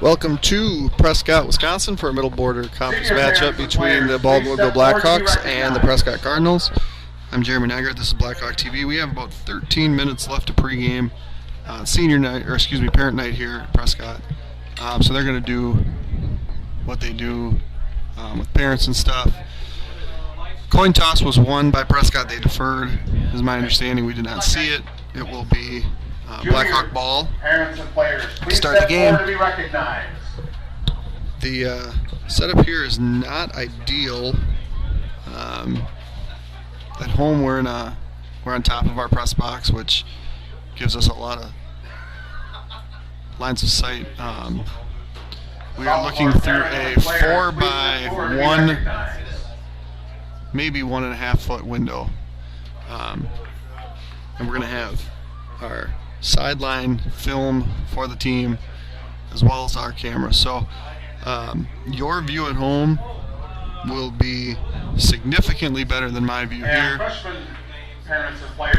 Welcome to Prescott, Wisconsin for a middle border conference matchup between the Baldwinville Blackhawks and the Prescott Cardinals. I'm Jeremy Nygart. This is Blackhawk TV. We have about 13 minutes left to pregame. Parent night here at Prescott. So they're going to do what they do with parents and stuff. Coin toss was won by Prescott. They deferred, is my understanding. We did not see it. It will be Blackhawk ball to start the game. The setup here is not ideal. At home, we're on top of our press box, which gives us a lot of lines of sight. We are looking through a 4x1, maybe 1.5 foot window, and we're going to have our sideline film for the team as well as our camera. So your view at home will be significantly better than my view here. But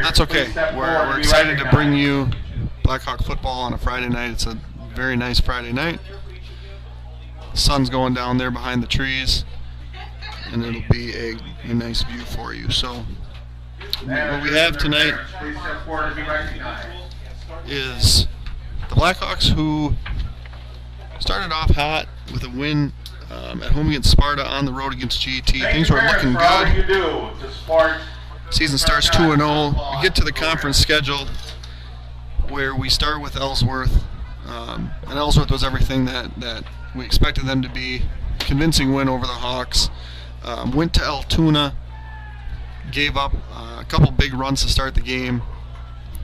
that's okay. We're excited to bring you Blackhawk football on a Friday night. It's a very nice Friday night. The sun's going down there behind the trees, and it'll be a nice view for you. So what we have tonight is the Blackhawks, who started off hot with a win at home against Sparta, on the road against GT. Things were looking good. Season starts 2-0. We get to the conference schedule where we start with Ellsworth. And Ellsworth was everything that we expected them to be. Convincing win over the Hawks. Went to Altoona. Gave up a couple big runs to start the game.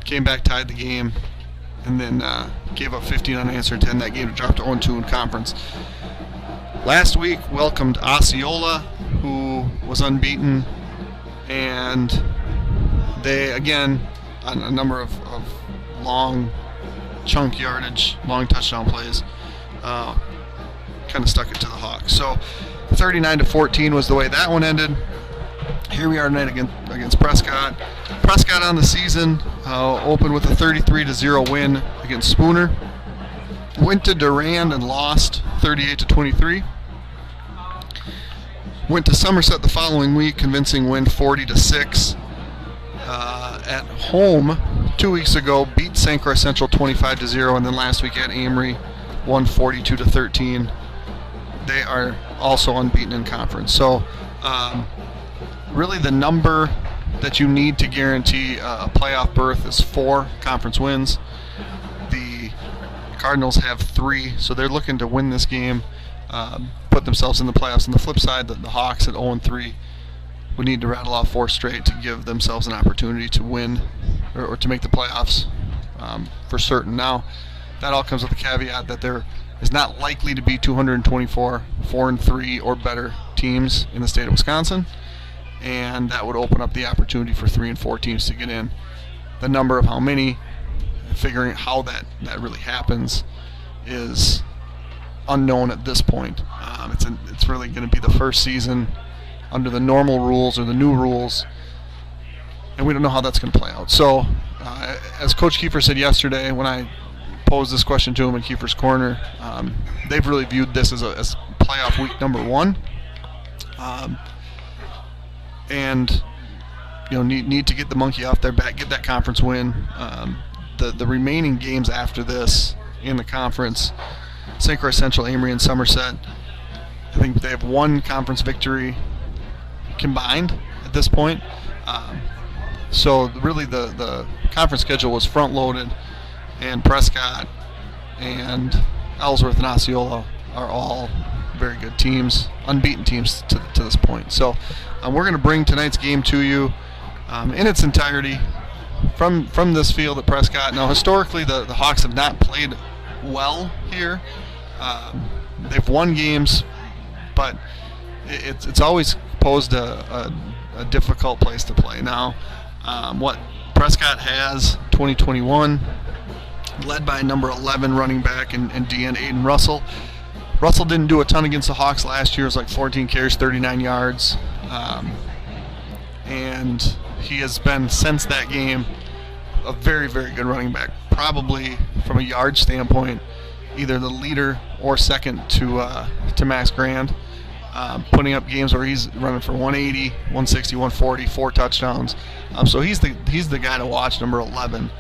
Came back, tied the game. And then gave up 15 unanswered, 10 that game to drop to 0-2 in conference. Last week welcomed Osceola, who was unbeaten, and they, again, on a number of long chunk yardage, long touchdown plays, kind of stuck it to the Hawks. So 39-14 was the way that one ended. Here we are tonight against Prescott. Prescott on the season opened with a 33-0 win against Spooner. Went to Durand and lost 38-23. Went to Somerset the following week, convincing win 40-6. At home 2 weeks ago, beat St. Croix Central 25-0, and then last week at Amory won 42-13. They are also unbeaten in conference. So really the number that you need to guarantee a playoff berth is 4 conference wins. The Cardinals have 3, so they're looking to win this game, put themselves in the playoffs. On the flip side, the Hawks at 0-3 would need to rattle off 4 straight to give themselves an opportunity to win or to make the playoffs for certain. Now, that all comes with the caveat that there is not likely to be 224 4-3 or better teams in the state of Wisconsin, and that would open up the opportunity for 3 and 4 teams to get in. The number of how many, figuring out how that really happens, is unknown at this point. It's really going to be the first season under the normal rules or the new rules, and we don't know how that's going to play out. So, as Coach Kiefer said yesterday when I posed this question to him in Kiefer's Corner, they've really viewed this as playoff week number 1. And need to get the monkey off their back, get that conference win. The remaining games after this in the conference, St. Croix Central, Amory, and Somerset, I think they have 1 conference victory combined at this point. So really the conference schedule was front-loaded, and Prescott and Ellsworth and Osceola are all very good teams, unbeaten teams to this point. So we're going to bring tonight's game to you in its entirety from this field at Prescott. Now, historically, the Hawks have not played well here. They've won games, but it's always posed a difficult place to play. Now, what Prescott has 2021, led by number 11 running back and DN Aiden Russell. Russell didn't do a ton against the Hawks last year. It was like 14 carries, 39 yards. And he has been, since that game, a very, very good running back. Probably, from a yard standpoint, either the leader or second to Max Grand, putting up games where he's running for 180, 160, 140, 4 touchdowns. So he's the guy to watch, number 11.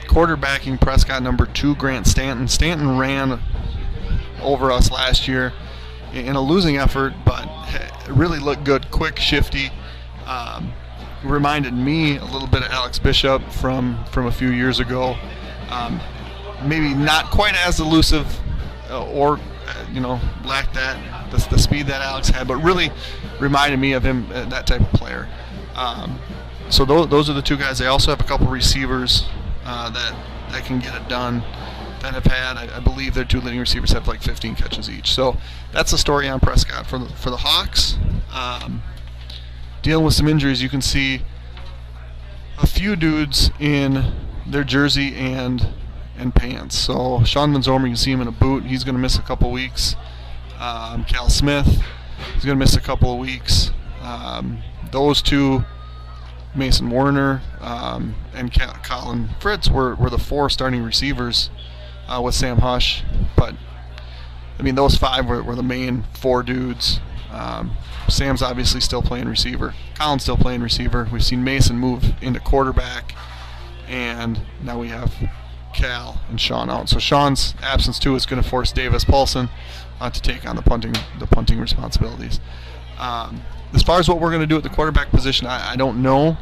Quarterbacking Prescott, number 2, Grant Stanton. Stanton ran over us last year in a losing effort, but really looked good, quick, shifty. Reminded me a little bit of Alex Bishop from a few years ago. Maybe not quite as elusive or lacked the speed that Alex had, but really reminded me of him, that type of player. So those are the 2 guys. They also have a couple receivers that can get it done, that have had, I believe their 2 leading receivers have like 15 catches each. So that's the story on Prescott. For the Hawks, dealing with some injuries, you can see a few dudes in their jersey and pants. So Sean Manzomer, you can see him in a boot. He's going to miss a couple weeks. Cal Smith, he's going to miss a couple of weeks. Those 2, Mason Werner and Colin Fritz, were the 4 starting receivers with Sam Hush. But, I mean, those 5 were the main 4 dudes. Sam's obviously still playing receiver. Colin's still playing receiver. We've seen Mason move into quarterback. And now we have Cal and Sean out. So Sean's absence, too, is going to force Davis Paulson to take on the punting responsibilities. As far as what we're going to do at the quarterback position, I don't know.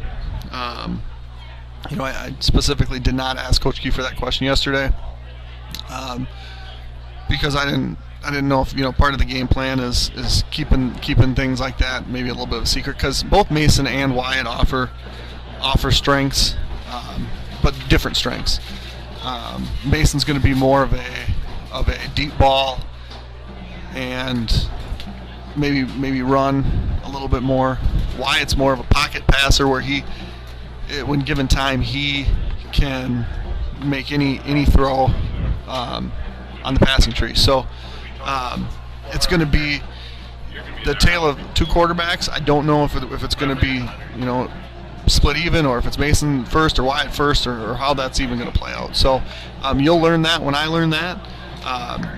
I specifically did not ask Coach Key for that question yesterday, because I didn't know if part of the game plan is keeping things like that maybe a little bit of a secret, because both Mason and Wyatt offer strengths, but different strengths. Mason's going to be more of a deep ball and maybe run a little bit more. Wyatt's more of a pocket passer, where when given time, he can make any throw on the passing tree. So it's going to be the tale of 2 quarterbacks. I don't know if it's going to be split even, or if it's Mason first or Wyatt first, or how that's even going to play out. So you'll learn that when I learn that.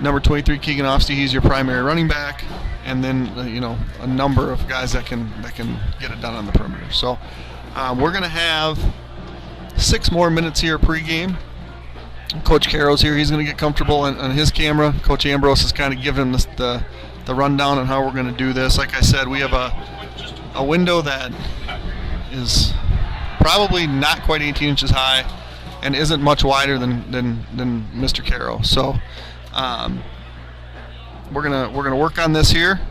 Number 23, Keegan Offstein, he's your primary running back, and then a number of guys that can get it done on the perimeter. So we're going to have 6 more minutes here pregame. Coach Caro's here. He's going to get comfortable on his camera. Coach Ambrose is kind of giving him the rundown on how we're going to do this. Like I said, we have a window that is probably not quite 18 inches high and isn't much wider than Mr. Caro. So we're gonna work on this here.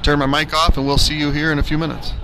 Turn my mic off, and we'll see you here in a few minutes.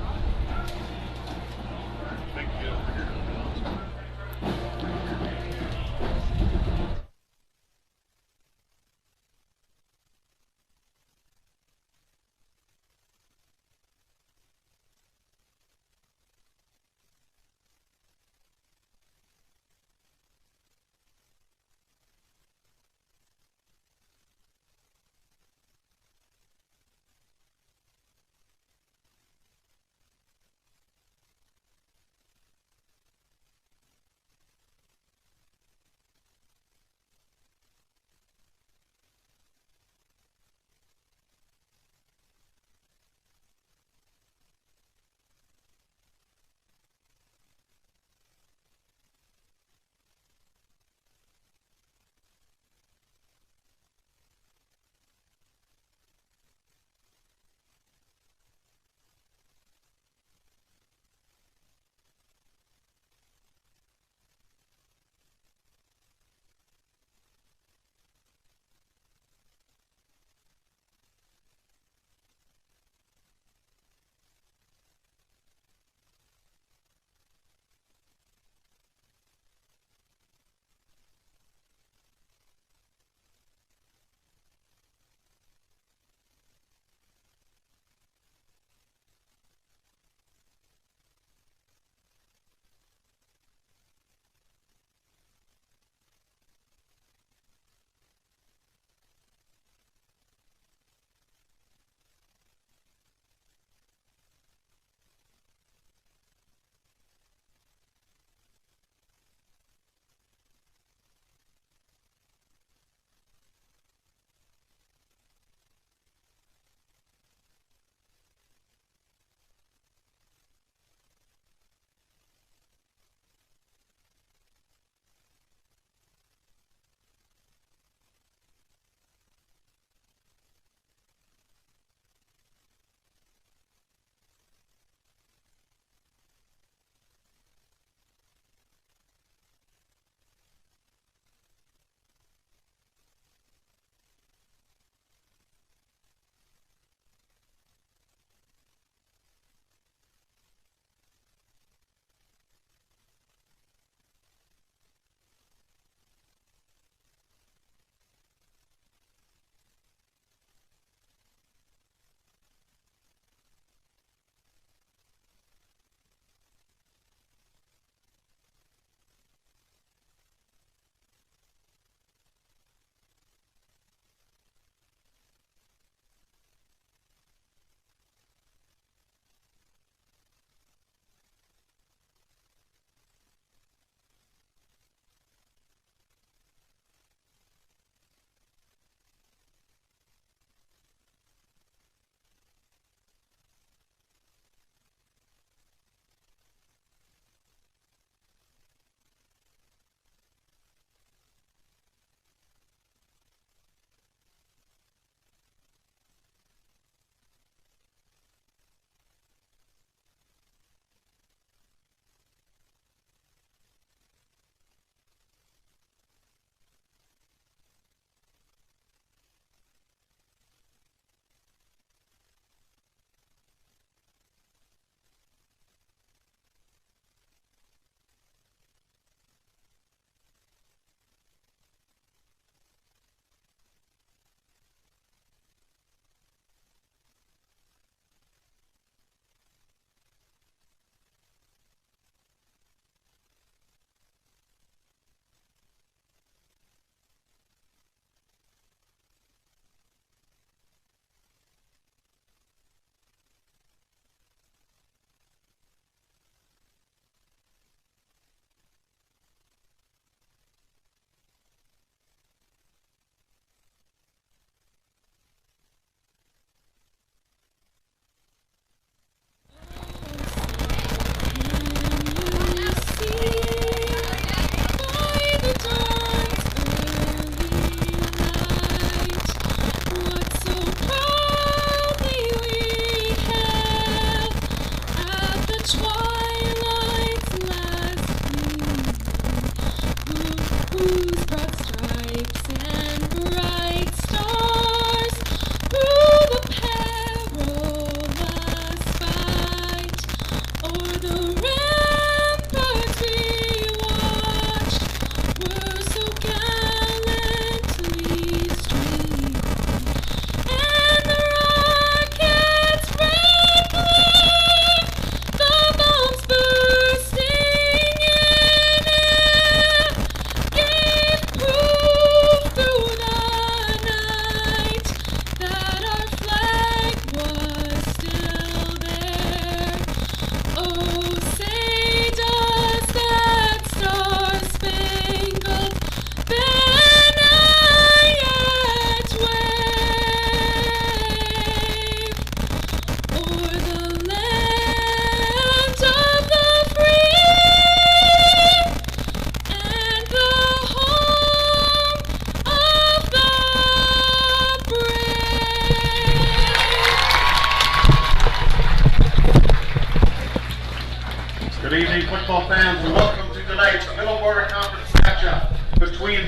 Football fans, and welcome to tonight's Middle Border Conference matchup between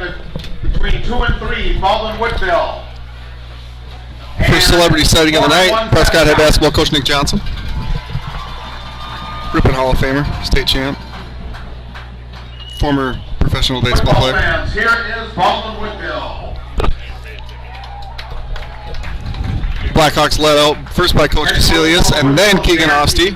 2 and 3, Baldwin Woodville. First celebrity sighting of the night, Prescott head basketball coach Nick Johnson. Ripon Hall of Famer, state champ, former professional baseball player. Fans, here is Baldwin Woodville. Blackhawks led out first by Coach Casilius and then Keegan Osti.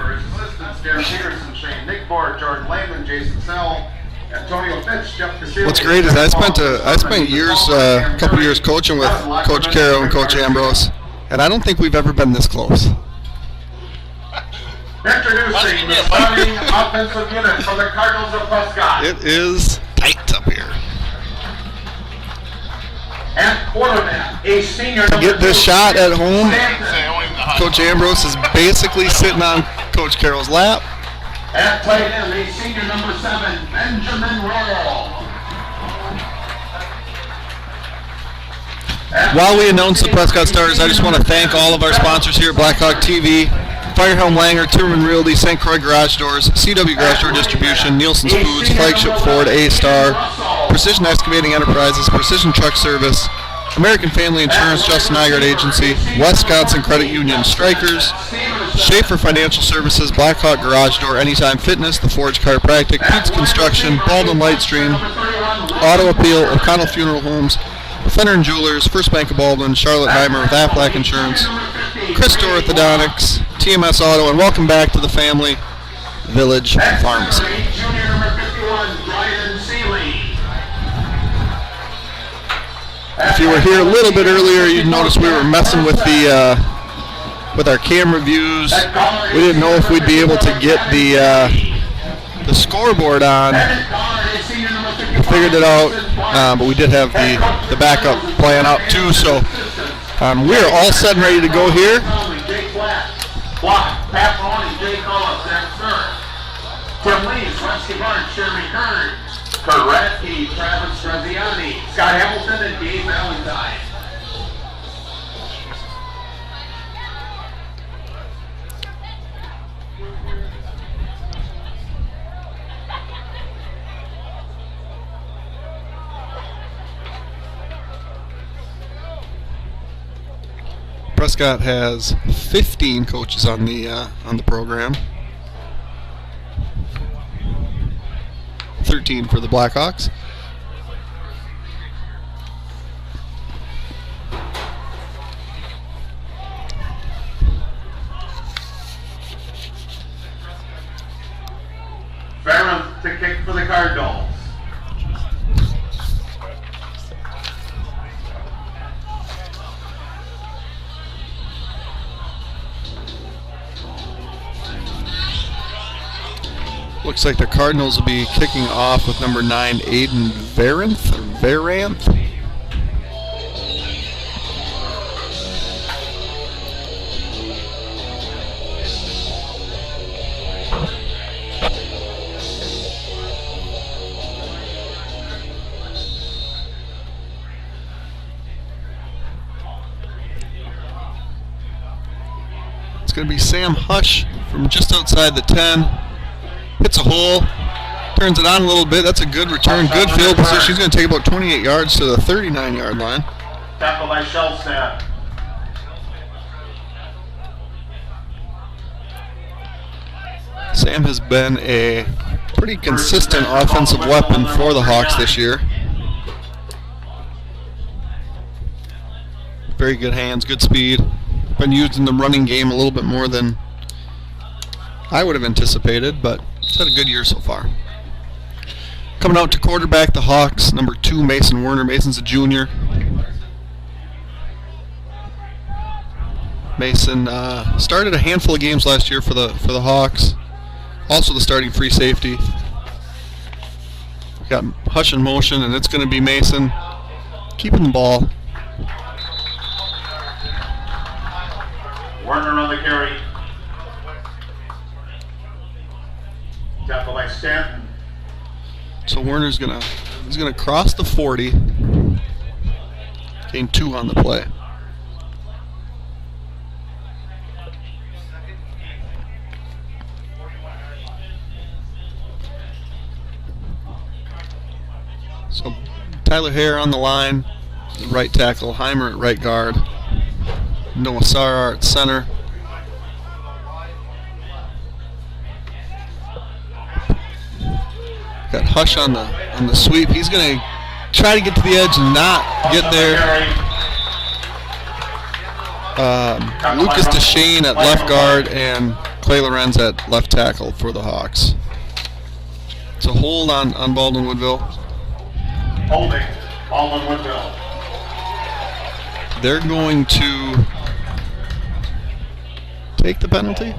Nick Board, Jordan Lehman, Jason Sell, Antonio Fitch, Jeff Casilius. What's great is I spent years, a couple years coaching with Coach Caro and Coach Ambrose, and I don't think we've ever been this close. Introducing the starting offensive unit for the Cardinals of Prescott. It is tight up here. At quarterback, a senior To get this shot at home, Stanton. Coach Ambrose is basically sitting on Coach Carroll's lap. At tight end, a senior number 7, Benjamin Roll. While we announce the Prescott Stars, I just want to thank all of our sponsors here at Blackhawk TV, Firehelm Langer, Tierman Realty, St. Croix Garage Doors, CW Garage Door Distribution, Nielsen's Foods, Flagship Ford, A-Star, Precision Excavating Enterprises, Precision Truck Service, American Family Insurance, Justin Nygaard Agency, Wisconsin Credit Union, Strikers, Schaefer Financial Services, Blackhawk Garage Door, Anytime Fitness, The Forge Chiropractic, Pete's Construction, Baldwin Lightstream, Auto Appeal, O'Connell Funeral Homes, Fenner & Jewelers, First Bank of Baldwin, Charlotte Heimer with Aflac Insurance, Christo Orthodontics, TMS Auto, and welcome back to the family, Village Pharmacy. If you were here a little bit earlier, you'd notice we were messing with the with our camera views. We didn't know if we'd be able to get the scoreboard on. We figured it out, but we did have the backup plan out too. So we're all set and ready to go here. Tim Lees, Rusty Barnes, Jeremy Kern, Kurt Radke, Travis Graziani, Scott Hamilton, and Dave Valentine. Prescott has 15 coaches on the program. 13 for the Blackhawks. Barron to kick for the Cardinals. Looks like the Cardinals will be kicking off with number 9, Aiden Varanth. It's going to be Sam Hush from just outside the 10. Hits a hole. Turns it on a little bit. That's a good return. Good field position. He's going to take about 28 yards to the 39-yard line. Tackle by Shellstad. Sam has been a pretty consistent offensive weapon for the Hawks this year. Very good hands, good speed. Been used in the running game a little bit more than I would have anticipated, but he's had a good year so far. Coming out to quarterback, the Hawks, number 2, Mason Werner. Mason's a junior. Mason started a handful of games last year for the Hawks. Also the starting free safety. Got hush and motion, and it's going to be Mason keeping the ball. Werner on the carry. Tackle by Stanton. So Werner's gonna cross the 40. Gain 2 on the play. So Tyler Hare on the line, right tackle, Heimer at right guard, Noah Sarar at center. Got Hush on the sweep. He's going to try to get to the edge and not get there. Lucas DeShane at left guard and Clay Lorenz at left tackle for the Hawks. It's a hold on Baldwin Woodville. Holding, Baldwin Woodville. They're going to take the penalty.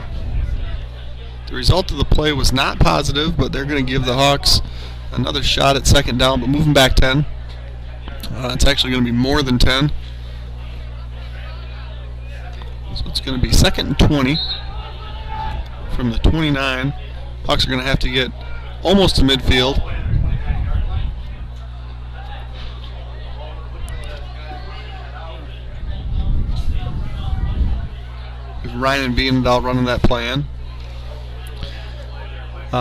The result of the play was not positive, but they're going to give the Hawks another shot at second down, but moving back 10. It's actually going to be more than 10. So it's going to be 2nd and 20 from the 29. Hawks are going to have to get almost to midfield. Ryan Viendahl running that plan.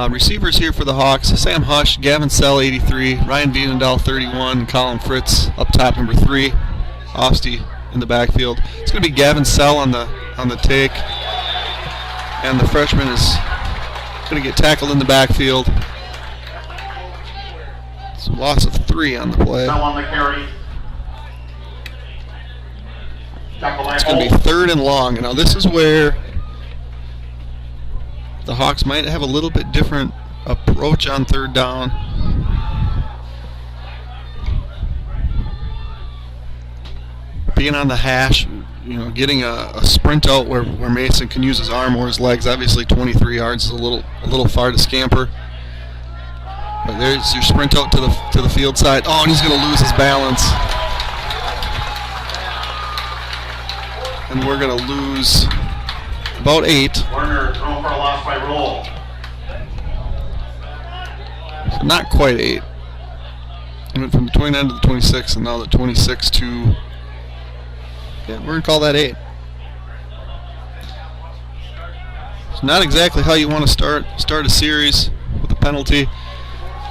Receivers here for the Hawks: Sam Hush, Gavin Sell, 83, Ryan Viendahl, 31, Colin Fritz up top, number 3, Ofsty in the backfield. It's going to be Gavin Sell on the take, and the freshman is going to get tackled in the backfield. It's a loss of 3 on the play. Sell on the carry. It's going to be 3rd and long. Now this is where the Hawks might have a little bit different approach on 3rd down. Being on the hash, getting a sprint out where Mason can use his arm or his legs. Obviously 23 yards is a little far to scamper. But there's your sprint out to the field side. Oh, and he's going to lose his balance. And we're going to lose about 8. Werner thrown for a loss by roll. So not quite 8. It went from the 29 to the 26, and now the 26 to... Yeah, we're going to call that 8. It's not exactly how you want to start a series with a penalty.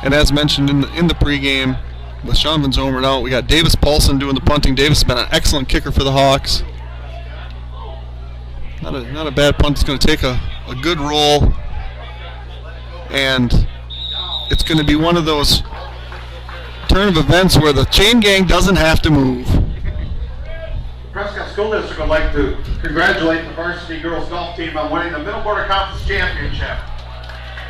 And as mentioned in the pregame, with Sean Van Zomeren out, we got Davis Paulson doing the punting. Davis has been an excellent kicker for the Hawks. Not a bad punt. It's going to take a good roll, and it's going to be one of those turn of events where the chain gang doesn't have to move. Prescott School District would like to congratulate the varsity girls golf team on winning the Middle Border Conference Championship.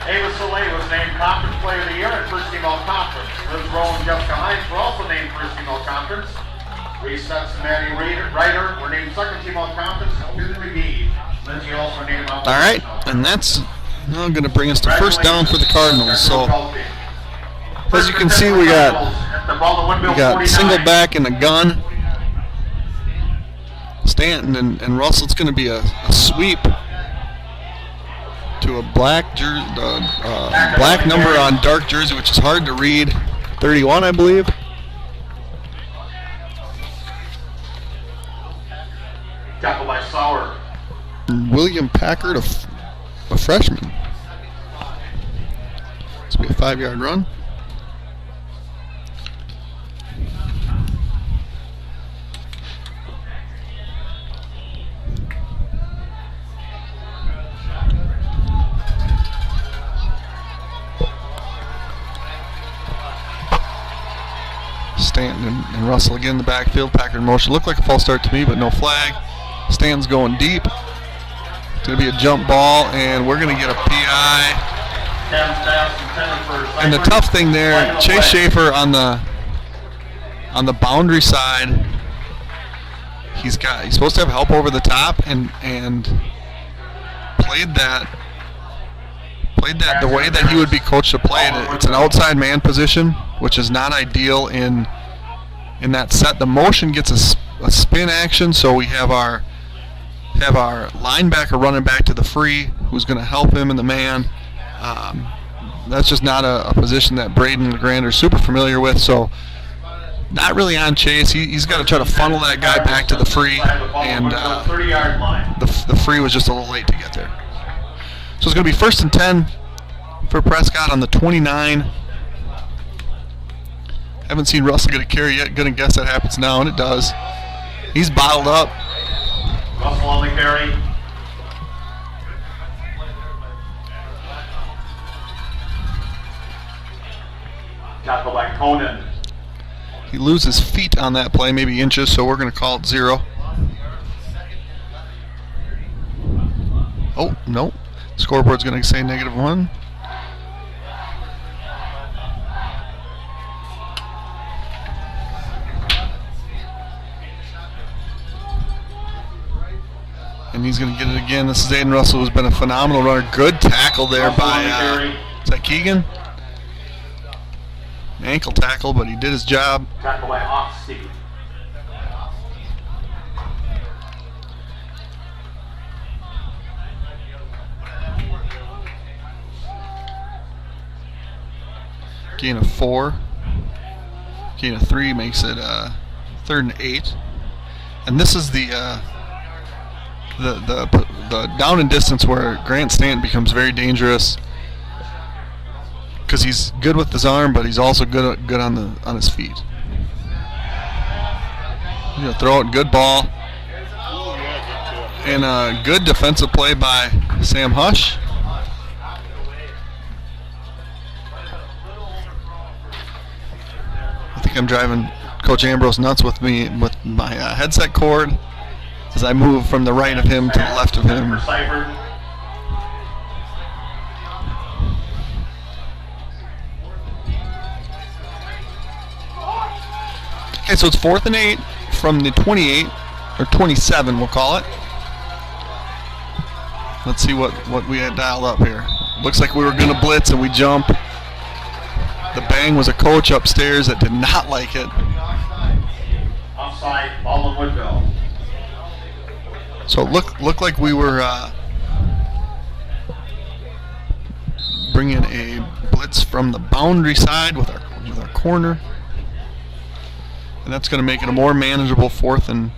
Ava Soleil was named Conference Player of the Year at First Team All Conference. Liz Rowe and Jessica Hines were also named First Team All Conference. Reese and Maddie Ryder were named Second Team All Conference. Susan McGee. Lindsay also named All right, and that's now going to bring us to first down for the Cardinals. So, as you can see, we got single back and a gun. Stanton and Russell. It's going to be a sweep to a black black number on dark jersey, which is hard to read. 31, I believe. Tackle by Sauer. William Packard, freshman. This will be a 5-yard run. Stanton and Russell again in the backfield. Packard motion. Looked like a false start to me, but no flag. Stanton's going deep. It's going to be a jump ball, and we're going to get a PI. And the tough thing there, Chase Schaefer on the boundary side. He's supposed to have help over the top, and played that the way that he would be coached to play it. It's an outside man position, which is not ideal in that set. The motion gets a spin action, so we have our linebacker running back to the free, who's going to help him in the man. That's just not a position that Braden and LeGrand are super familiar with, so not really on Chase. He's got to try to funnel that guy back to the free, and the free was just a little late to get there. So it's going to be 1st and 10 for Prescott on the 29. Haven't seen Russell get a carry yet. Going to guess that happens now, and it does. He's bottled up. Russell on the carry. Tackle by Conan. He loses feet on that play, maybe inches, so we're going to call it 0. Oh, no. Scoreboard's going to say -1. And he's going to get it again. This is Aiden Russell, who's been a phenomenal runner. Good tackle there by, is that Keegan? Ankle tackle, but he did his job. Tackle by Oxty. Gain of 4. Gain of 3 makes it 3rd and 8. And this is the down and distance where Grant Stanton becomes very dangerous, because he's good with his arm, but he's also good on his feet. He's gonna throw it, good ball, and a good defensive play by Sam Hush. I think I'm driving Coach Ambrose nuts with my headset cord as I move from the right of him to the left of him. Okay, so it's 4th and 8 from the 28, or 27 we'll call it. Let's see what we had dialed up here. Looks like we were going to blitz and we jump. The bang was a coach upstairs that did not like it. Offside, ball in Woodville. So it looked like we were bringing a blitz from the boundary side with our corner. And that's going to make it a more manageable 4th and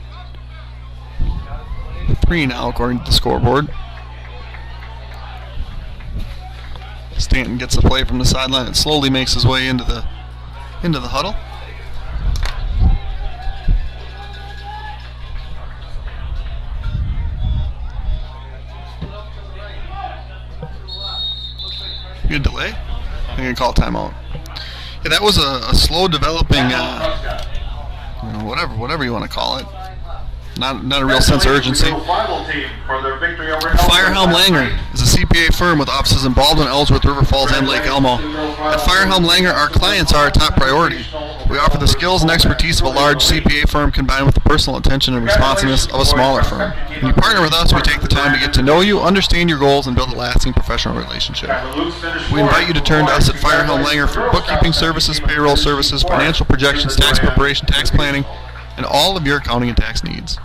3 now, according to the scoreboard. Stanton gets the play from the sideline and slowly makes his way into the huddle. Good delay. I'm going to call timeout. Yeah, that was a slow developing, whatever you want to call it. Not a real sense of urgency. Firehelm Langer is a CPA firm with offices in Baldwin, Ellsworth, River Falls, and Lake Elmo. At Firehelm Langer, our clients are our top priority. We offer the skills and expertise of a large CPA firm combined with the personal attention and responsiveness of a smaller firm. When you partner with us, we take the time to get to know you, understand your goals, and build a lasting professional relationship. We invite you to turn to us at Firehelm Langer for bookkeeping services, payroll services, financial projections, tax preparation, tax planning, and all of your accounting and tax needs.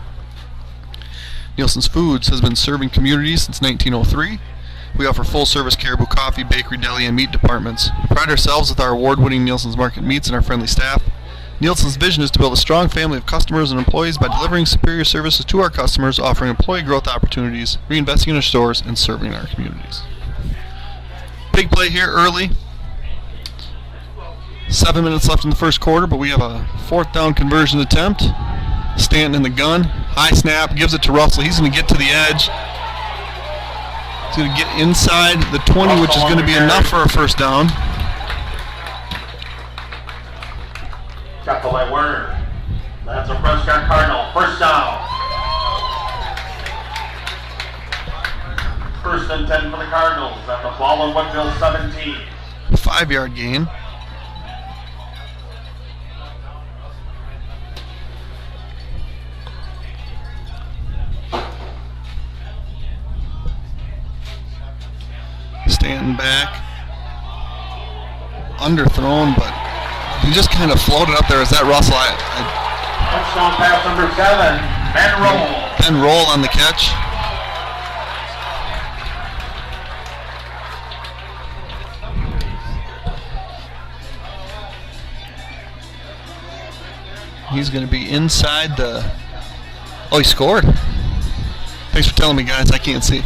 Nielsen's Foods has been serving communities since 1903. We offer full-service caribou coffee, bakery, deli, and meat departments. We pride ourselves with our award-winning Nielsen's Market meats and our friendly staff. Nielsen's vision is to build a strong family of customers and employees by delivering superior services to our customers, offering employee growth opportunities, reinvesting in our stores, and serving our communities. Big play here early. 7 minutes left in the first quarter, but we have a 4th down conversion attempt. Stanton in the gun. High snap, gives it to Russell. He's going to get to the edge. He's going to get inside the 20, which is going to be enough for a first down. Tackle by Werner. That's a Prescott Cardinal. First down. 1st and 10 for the Cardinals at the ball on Woodville 17. 5-yard gain. Stanton back. Underthrown, but he just kind of floated up there. Is that Russell? Touchdown pass number 7. Ben Roll. Ben Roll on the catch. He's going to be inside the... Oh, he scored. Thanks for telling me, guys. I can't see.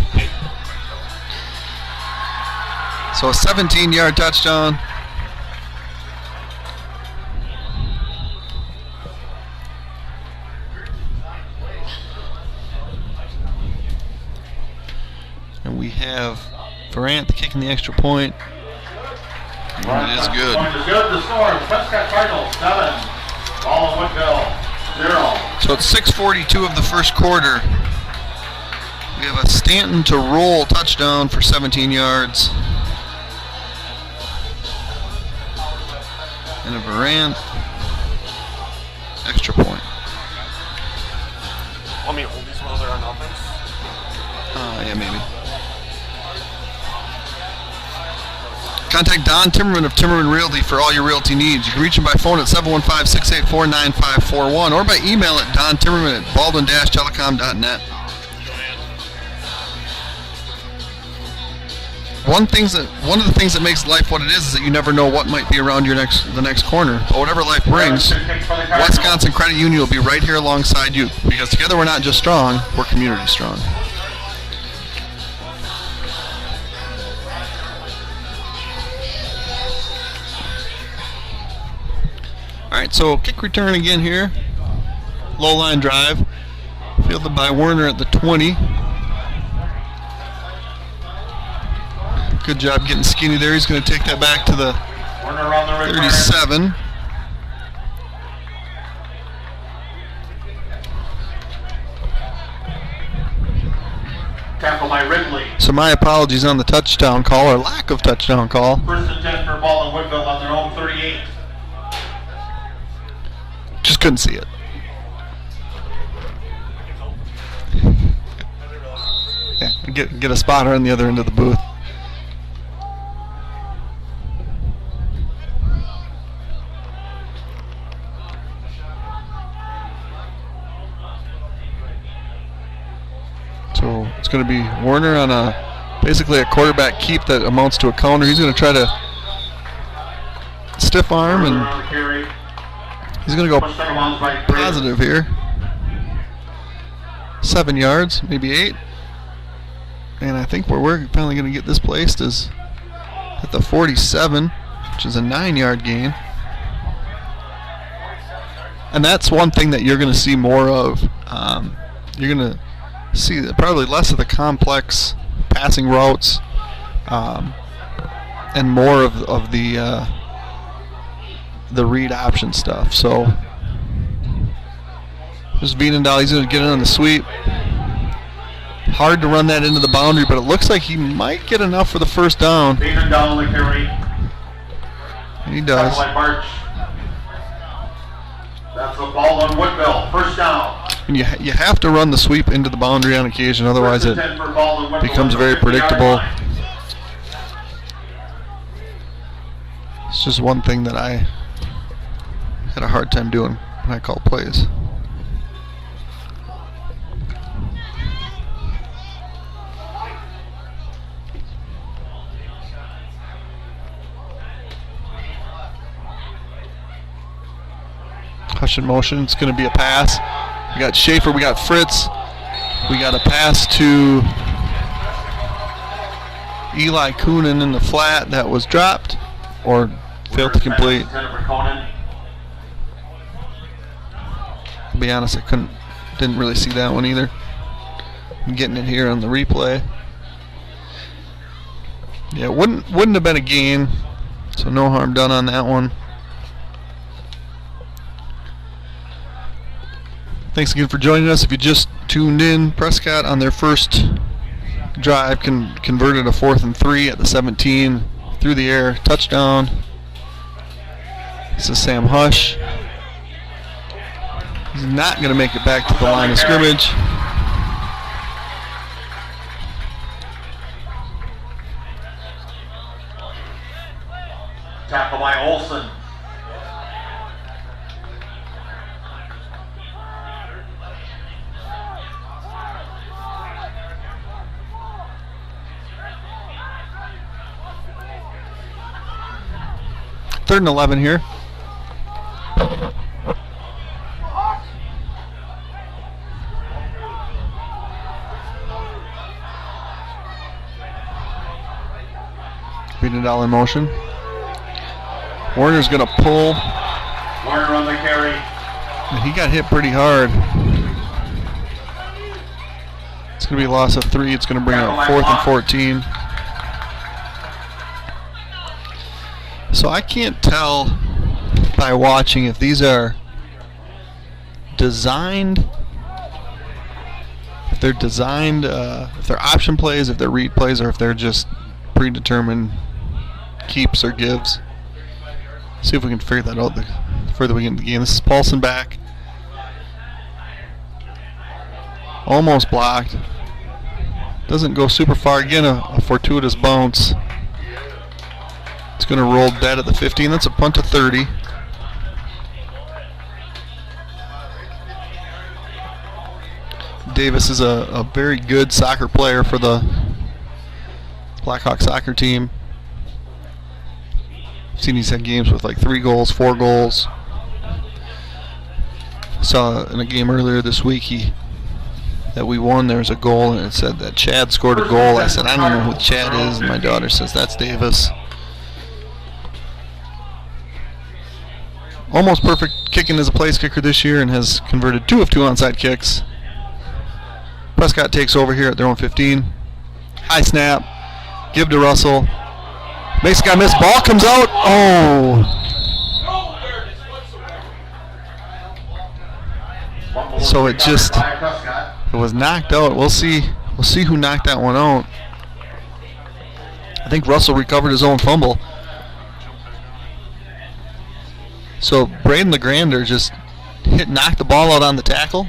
So a 17-yard touchdown. And we have Verant kicking the extra point. And it is good. Point is good. The score, Prescott Cardinals 7. Ball in Woodville 0. So it's 6:42 of the first quarter. We have a Stanton to roll touchdown for 17 yards. And a Verant extra point. Want me to hold these while they're on offense? Yeah, maybe. Contact Don Timmerman of Timmerman Realty for all your realty needs. You can reach him by phone at 715-684-9541 or by email at dontimmerman@baldwin-telecom.net. One of the things that makes life what it is that you never know what might be around the next corner. But whatever life brings, Wisconsin Credit Union will be right here alongside you, because together we're not just strong, we're community strong. Alright, so kick return again here. Low line drive. Fielded by Werner at the 20. Good job getting skinny there. He's going to take that back to the 37. Tackle by Ridley. So my apologies on the touchdown call, or lack of touchdown call. 1st and 10 for ball in Woodville on their own 38. Just couldn't see it. Yeah, get a spotter on the other end of the booth. So it's going to be Werner on basically a quarterback keep that amounts to a counter. He's going to try to stiff arm, and he's going to go positive here. 7 yards, maybe 8. And I think where we're finally going to get this placed is at the 47, which is a 9-yard gain. And that's one thing that you're going to see more of. You're going to see probably less of the complex passing routes, and more of the read option stuff. So there's Vienendahl. He's going to get in on the sweep. Hard to run that into the boundary, but it looks like he might get enough for the first down. Vienendahl on the carry. And he does. That's the ball on Woodville. First down. And you have to run the sweep into the boundary on occasion, otherwise it becomes very predictable. It's just one thing that I had a hard time doing when I call plays. Hush and motion. It's going to be a pass. We got Schaefer. We got Fritz. We got a pass to Eli Coonan in the flat that was dropped or failed to complete. Conan. To be honest, I didn't really see that one either. I'm getting it here on the replay. Yeah, wouldn't have been a gain, so no harm done on that one. Thanks again for joining us. If you just tuned in, Prescott on their first drive converted a 4th and 3 at the 17 through the air, touchdown. This is Sam Hush. He's not going to make it back to the line of scrimmage. Tackle by Olson. Third and 11 here. Beat-it-all in motion. Warner's going to pull. Warner on the carry. And he got hit pretty hard. It's going to be a loss of 3. It's going to bring up 4th and 14. So I can't tell by watching if these are designed, if they're option plays, if they're read plays, or if they're just predetermined keeps or gives. See if we can figure that out the further we get into the game. This is Paulson back. Almost blocked. Doesn't go super far. Again, a fortuitous bounce. It's going to roll dead at the 15. That's a punt to 30. Davis is a very good soccer player for the Blackhawk soccer team. I've seen he's had games with like 3 goals, 4 goals. Saw in a game earlier this week that we won, there was a goal and it said that Chad scored a goal. I said, I don't know who Chad is, and my daughter says, that's Davis. Almost perfect kicking as a place kicker this year and has converted 2 of 2 onside kicks. Prescott takes over here at their own 15. High snap. Give to Russell. Makes a guy miss. Ball comes out. Oh. So it was knocked out. We'll see who knocked that one out. I think Russell recovered his own fumble. So Braden LeGrander just knocked the ball out on the tackle.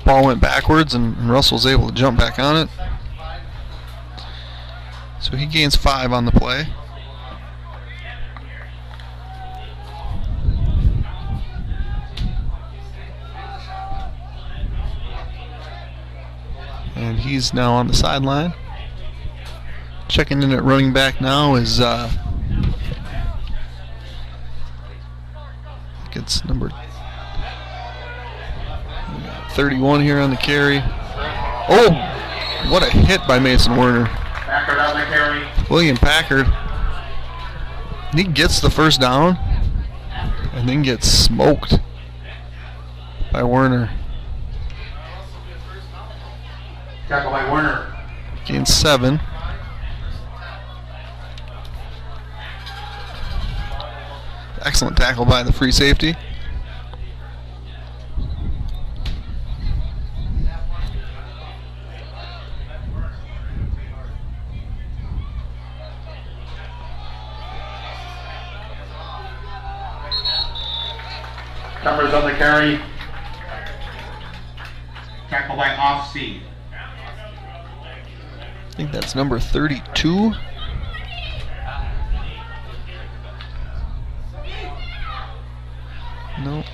Ball went backwards and Russell was able to jump back on it. So he gains 5 on the play. And he's now on the sideline. Checking in at running back now is I think it's number 31 here on the carry. Oh, what a hit by Mason Werner. Packard on the carry. William Packard. He gets the first down and then gets smoked by Werner. Tackle by Werner. Gains 7. Excellent tackle by the free safety. Numbers on the carry. Tackle by Offseed. I think that's number 32. Nope.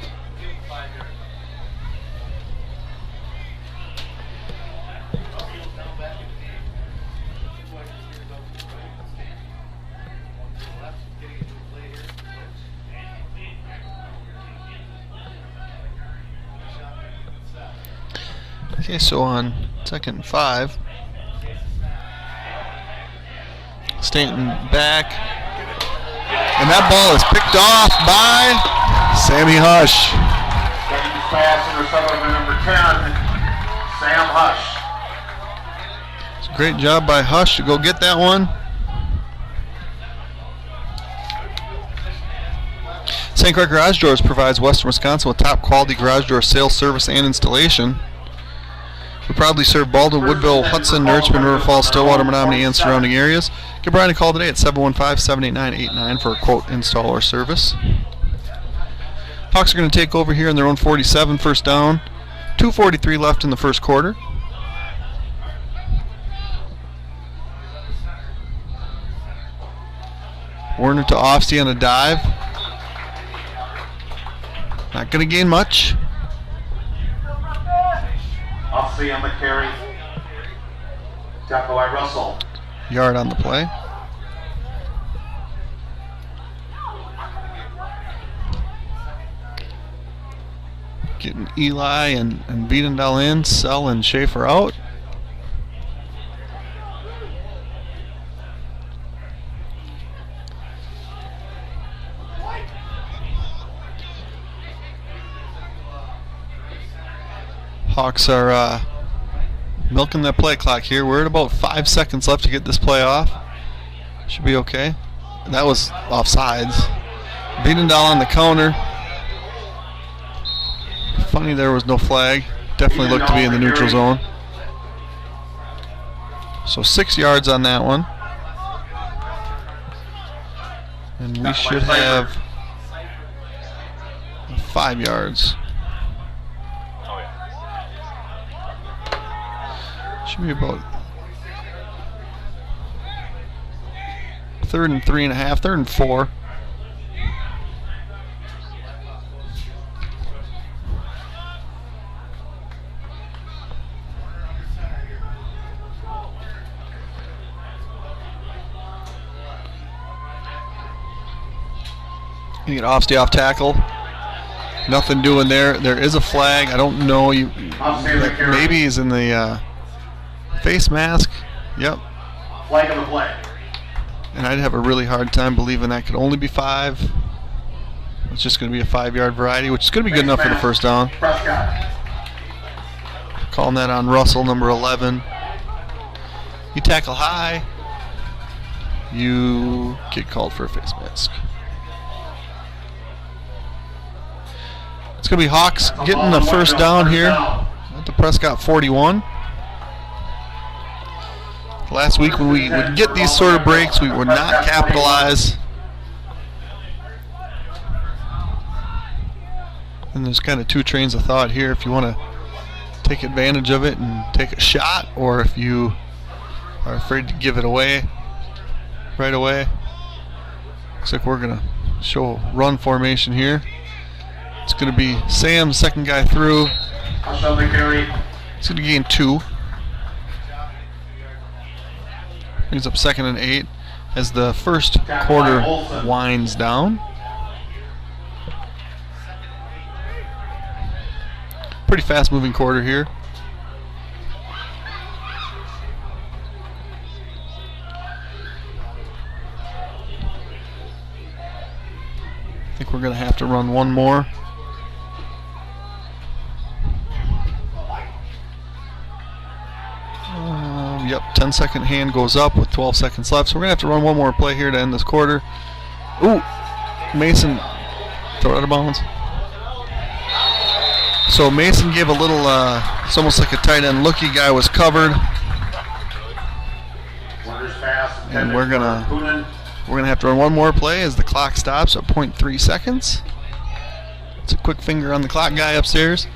Okay, so on 2nd and 5, Stanton back, and that ball is picked off by Sammy Hush. Stanton's pass intercepted by number 10, Sam Hush. It's a great job by Hush to go get that one. St. Croix Garage Doors provides Western Wisconsin with top quality garage door sales, service, and installation. We proudly serve Baldwin, Woodville, Hudson, Richmond, River Falls, Stillwater, Menominee, and surrounding areas. Give Brian a call today at 715-789-89 for a quote, install, or service. Hawks are going to take over here in their own 47, first down. 2:43 left in the first quarter. Warner to Offsey on a dive. Not going to gain much. Offsey on the carry. Tackle by Russell. Yard on the play. Getting Eli and Wiedendahl in, Sell and Schaefer out. Hawks are milking that play clock here. We're at about 5 seconds left to get this play off. Should be okay. That was offsides. Wiedendahl on the counter. Funny there was no flag. Definitely looked to be in the neutral zone. So 6 yards on that one. And we should have 5 yards. Should be about 3rd and 3.5, 3rd and 4. You get Offsey off tackle. Nothing doing there. There is a flag. I don't know. Maybe he's in the face mask. Yep. Flag on the play. And I'd have a really hard time believing that could only be 5. It's just going to be a 5-yard variety, which is going to be good enough for the first down. Prescott. Calling that on Russell, number 11. You tackle high, you get called for a face mask. It's going to be Hawks getting the first down here at the Prescott 41. Last week when we would get these sort of breaks, we would not capitalize. And there's kind of 2 trains of thought here. If you want to take advantage of it and take a shot, or if you are afraid to give it away right away. Looks like we're going to show run formation here. It's going to be Sam, second guy through. He's going to gain 2. Brings up 2nd and 8 as the first quarter winds down. Pretty fast moving quarter here. I think we're going to have to run one more. Yep, 10-second hand goes up with 12 seconds left. So we're going to have to run one more play here to end this quarter. Ooh, Mason, throw it out of bounds. So Mason gave a little, it's almost like a tight end looky. Guy was covered. And we're gonna have to run one more play as the clock stops at 0.3 seconds. It's a quick finger on the clock guy upstairs.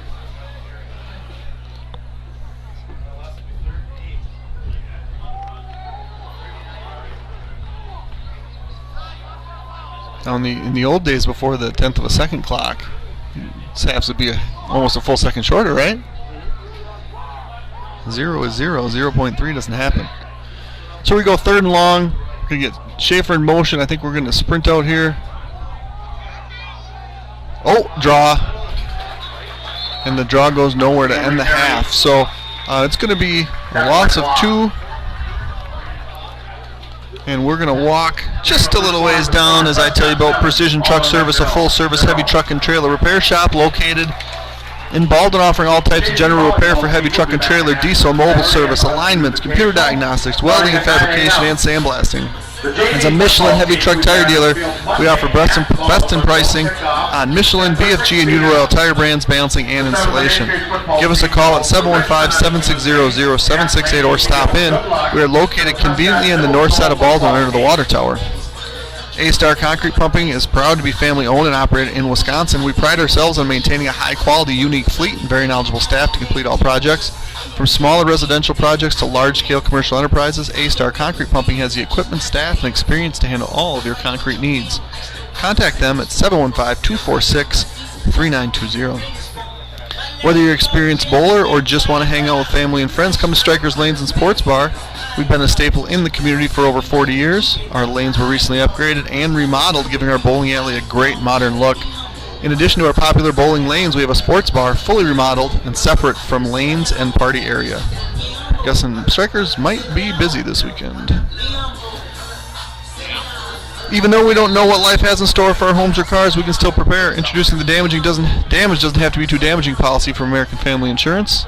Now in the old days before the 10th of a second clock, this has to be almost a full second shorter, right? 0 is 0. 0.3 doesn't happen. So we go 3rd and long. We're going to get Schaefer in motion. I think we're going to sprint out here. Oh, draw. And the draw goes nowhere to end the half. So It's going to be a loss of 2. And we're going to walk just a little ways down as I tell you about Precision Truck Service, a full-service heavy truck and trailer repair shop located in Baldwin, offering all types of general repair for heavy truck and trailer, diesel, mobile service, alignments, computer diagnostics, welding and fabrication, and sandblasting. As a Michelin heavy truck tire dealer, we offer best in pricing on Michelin, BFG, and Uniroyal tire brands, balancing, and installation. Give us a call at 715-760-0768 or stop in. We are located conveniently on the north side of Baldwin under the water tower. A-Star Concrete Pumping is proud to be family-owned and operated in Wisconsin. We pride ourselves on maintaining a high-quality, unique fleet and very knowledgeable staff to complete all projects. From smaller residential projects to large-scale commercial enterprises, A-Star Concrete Pumping has the equipment, staff, and experience to handle all of your concrete needs. Contact them at 715-246-3920. Whether you're an experienced bowler or just want to hang out with family and friends, come to Strikers Lanes and Sports Bar. We've been a staple in the community for over 40 years. Our lanes were recently upgraded and remodeled, giving our bowling alley a great modern look. In addition to our popular bowling lanes, we have a sports bar fully remodeled and separate from lanes and party area. Guessing Strikers might be busy this weekend. Even though we don't know what life has in store for our homes or cars, we can still prepare. Introducing the damage doesn't have to be too damaging policy from American Family Insurance.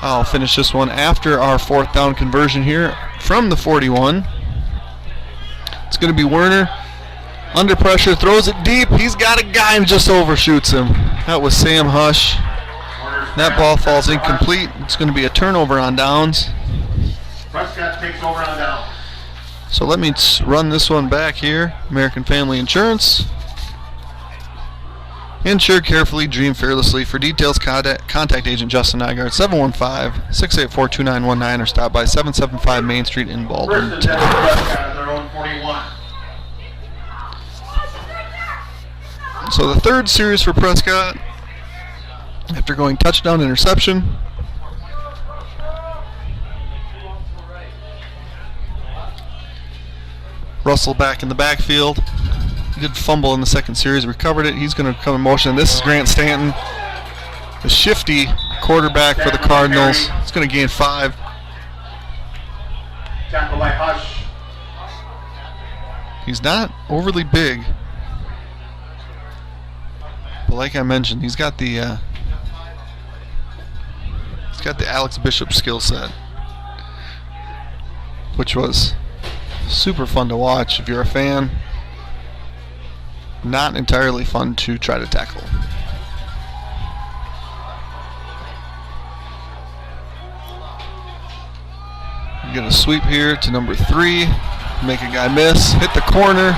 I'll finish this one after our 4th down conversion here from the 41. It's going to be Werner. Under pressure, throws it deep. He's got a guy and just overshoots him. That was Sam Hush. That ball falls incomplete. It's going to be a turnover on downs. Prescott takes over on downs. So let me run this one back here. American Family Insurance. Insure carefully, dream fearlessly. For details, contact Agent Justin Nygaard, 715-684-2919, or stop by 775 Main Street in Baldwin. First and 10 for Prescott at their own 41. So the third series for Prescott, after going touchdown, interception. Russell back in the backfield. He did fumble in the second series, recovered it. He's going to come in motion. This is Grant Stanton, the shifty quarterback for the Cardinals. He's going to gain 5. Tackle by Hush. He's not overly big, but like I mentioned, he's got the Alex Bishop skill set, which was super fun to watch if you're a fan. Not entirely fun to try to tackle. You get a sweep here to number 3. Make a guy miss. Hit the corner.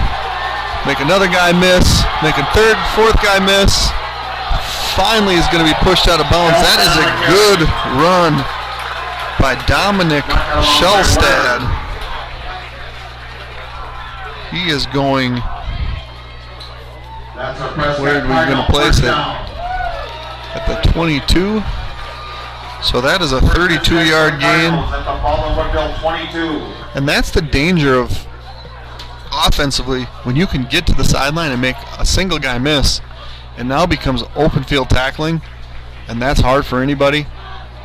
Make another guy miss. Make a third, 4th guy miss. Finally is going to be pushed out of bounds. That is a good run by Dominic Shellstad. He is going... Where are we going to place it? At the 22. So that is a 32-yard gain. And that's the danger of offensively, when you can get to the sideline and make a single guy miss. It now becomes open field tackling, and that's hard for anybody.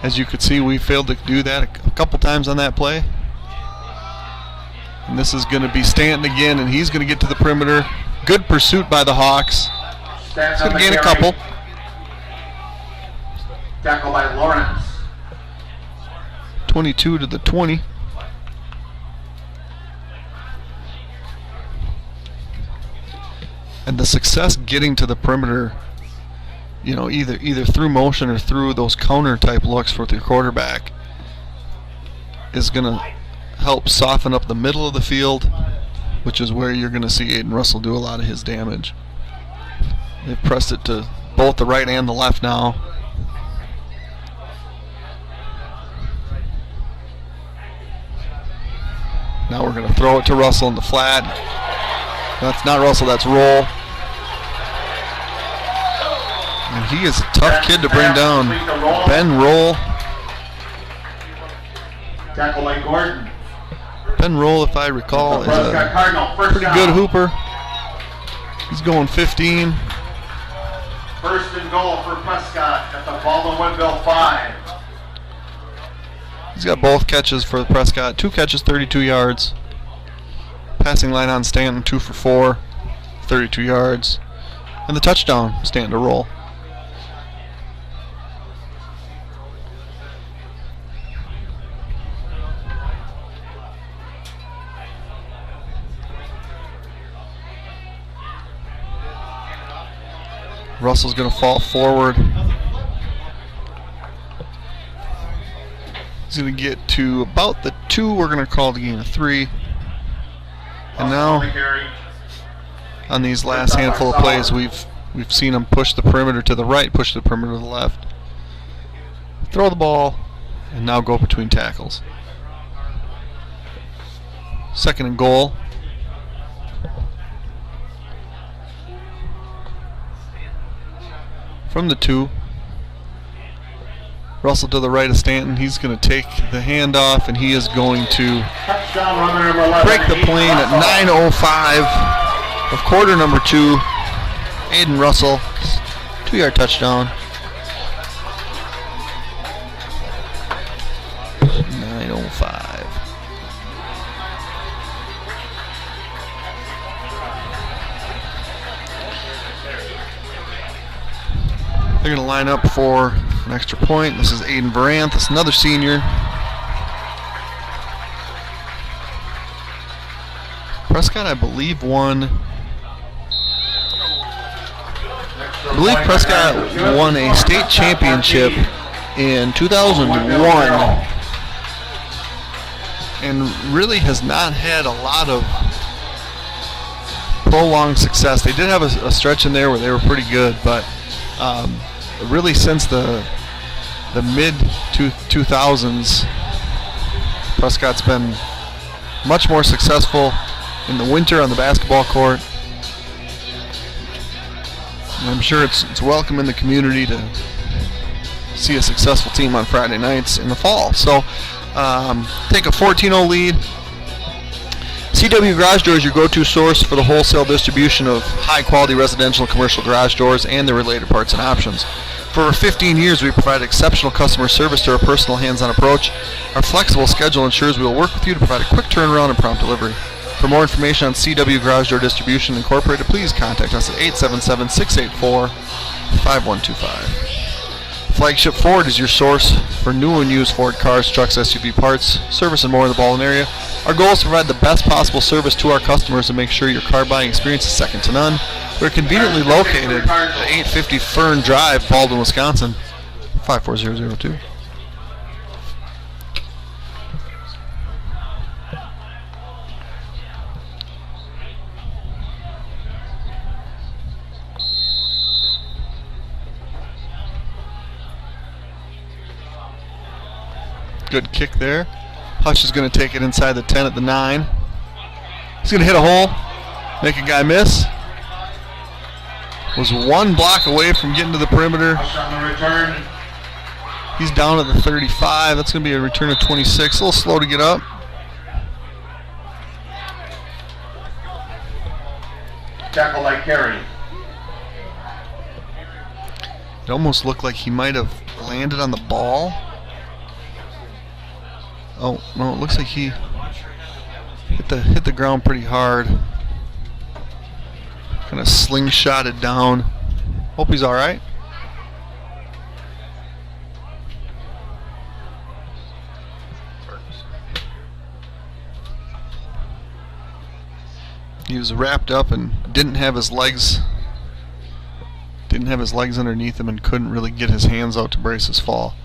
As you could see, we failed to do that a couple times on that play. And this is going to be Stanton again, and he's going to get to the perimeter. Good pursuit by the Hawks. He's going to gain a couple. Tackle by Lawrence. 22 to the 20. And the success getting to the perimeter, you know, either through motion or through those counter type looks with your quarterback, is going to help soften up the middle of the field, which is where you're going to see Aiden Russell do a lot of his damage. They've pressed it to both the right and the left now. Now we're going to throw it to Russell in the flat. That's not Russell, that's Roll. And he is a tough kid to bring down. Ben Roll. Tackle by Gordon. Ben Roll, if I recall, is a pretty good hooper. He's going 15. First and goal for Prescott at the Baldwin Woodville 5. He's got both catches for Prescott. 2 catches, 32 yards. Passing line on Stanton, 2 for 4, 32 yards. And the touchdown, Stanton to roll. Russell's going to fall forward. He's going to get to about the 2. We're going to call the game a 3. And now, on these last handful of plays, we've seen him push the perimeter to the right, push the perimeter to the left, throw the ball, and now go between tackles. 2nd and goal. From the 2. Russell to the right of Stanton. He's going to take the handoff, and he is going to break the plane at 9:05 of quarter number 2. Aiden Russell, 2-yard touchdown. 9:05. They're going to line up for an extra point. This is Aiden Varanth. This is another senior. Prescott, I believe, Prescott won a state championship in 2001 and really has not had a lot of prolonged success. They did have a stretch in there where they were pretty good, but really since the mid 2000s, Prescott's been much more successful in the winter on the basketball court. And I'm sure it's welcome in the community to see a successful team on Friday nights in the fall. So take a 14-0 lead. CW Garage Doors, your go-to source for the wholesale distribution of high-quality residential and commercial garage doors and their related parts and options. For over 15 years, we provide exceptional customer service to our personal hands-on approach. Our flexible schedule ensures we will work with you to provide a quick turnaround and prompt delivery. For more information on CW Garage Door Distribution Incorporated, please contact us at 877-684-5125. Flagship Ford is your source for new and used Ford cars, trucks, SUV parts, service, and more in the Baldwin area. Our goal is to provide the best possible service to our customers and make sure your car buying experience is second to none. We're conveniently located at 850 Fern Drive, Baldwin, Wisconsin, 54002. Good kick there. Hush is going to take it inside the 10 at the 9. He's going to hit a hole, make a guy miss. Was one block away from getting to the perimeter. He's down at the 35. That's going to be a return of 26. A little slow to get up. Tackle like carry. It almost looked like he might have landed on the ball. Oh, no, it looks like he hit the ground pretty hard. Kind of slingshotted down. Hope he's all right. He was wrapped up and didn't have his legs underneath him and couldn't really get his hands out to brace his fall.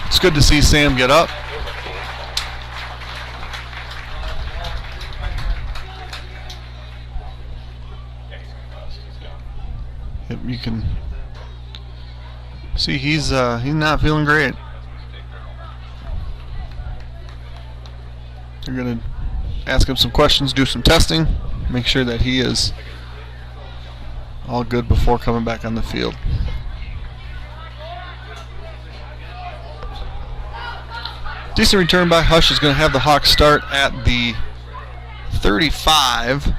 It's good to see Sam get up. Yep, you can see he's not feeling great. They're going to ask him some questions, do some testing, make sure that he is all good before coming back on the field. Decent return by Hush is going to have the Hawks start at the 35.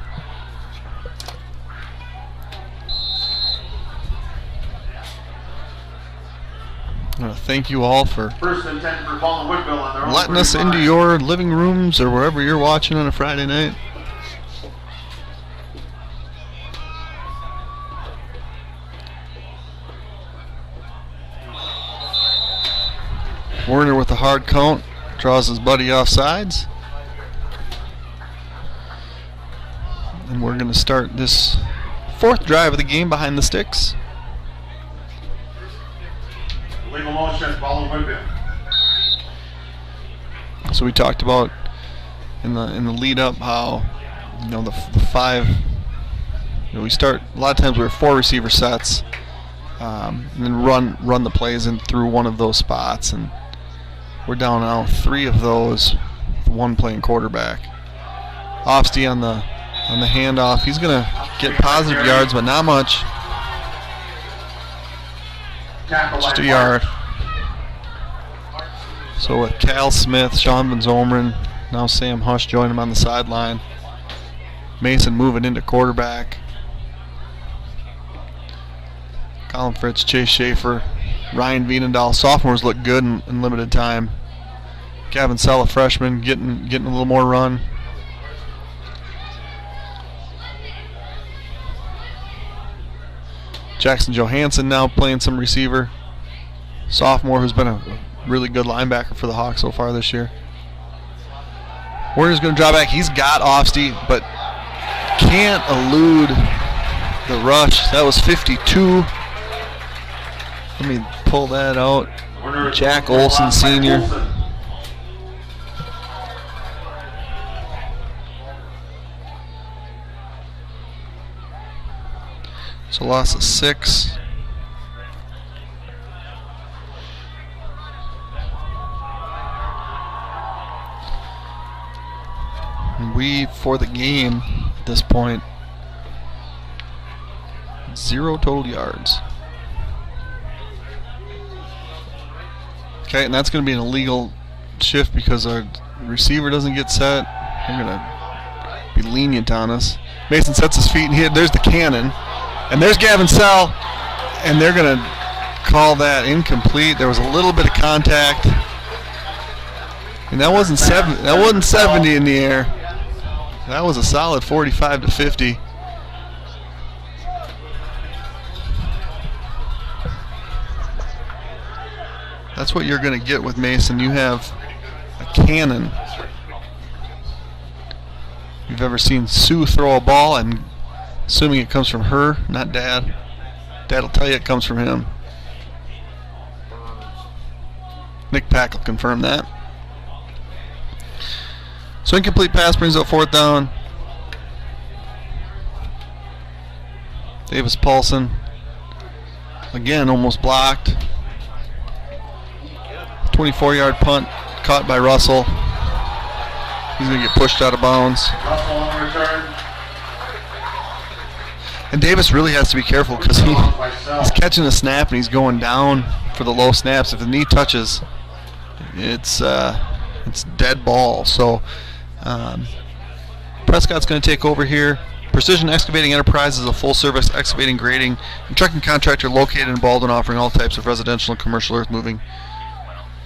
thank you all for First and 10 for Paul and Woodville on their own letting us 35. into your living rooms or wherever you're watching on a Friday night. Werner with a hard count, draws his buddy off sides. And we're going to start this fourth drive of the game behind the sticks. Legal motion, Paul and Woodville. So we talked about in the lead up how the five. We start a lot of times we're 4 receiver sets, and then run the plays in through one of those spots, and we're down now 3 of those, with 1 playing quarterback. Ofsty on the handoff. He's gonna get positive yards, but not much. Just a yard. So with Cal Smith, Sean Van Zomeren, now Sam Hush join him on the sideline. Mason moving into quarterback. Colin Fritz, Chase Schaefer, Ryan Vienendahl. Sophomores look good in limited time. Gavin Sella, freshman, getting a little more run. Jackson Johansson now playing some receiver. Sophomore who's been a really good linebacker for the Hawks so far this year. Werner's going to draw back. He's got Ofsty, but can't elude the rush. That was 52. Let me pull that out. Jack Olson, senior. So loss of 6. And we, for the game at this point, 0 total yards. Okay, and that's going to be an illegal shift because our receiver doesn't get set. They're going to be lenient on us. Mason sets his feet, and there's the cannon. And there's Gavin Sell, and they're going to call that incomplete. There was a little bit of contact, and that wasn't 70 in the air. That was a solid 45 to 50. That's what you're going to get with Mason. You have a cannon. You've ever seen Sue throw a ball, and assuming it comes from her, not Dad. Dad will tell you it comes from him. Nick Pack will confirm that. So incomplete pass brings up 4th down. Davis Paulson, again, almost blocked. 24-yard punt caught by Russell. He's going to get pushed out of bounds. Russell on return. And Davis really has to be careful because he's catching a snap and he's going down for the low snaps. If the knee touches, it's dead ball. So Prescott's going to take over here. Precision Excavating Enterprise is a full-service excavating, grading, and trucking contractor located in Baldwin, offering all types of residential and commercial earth-moving,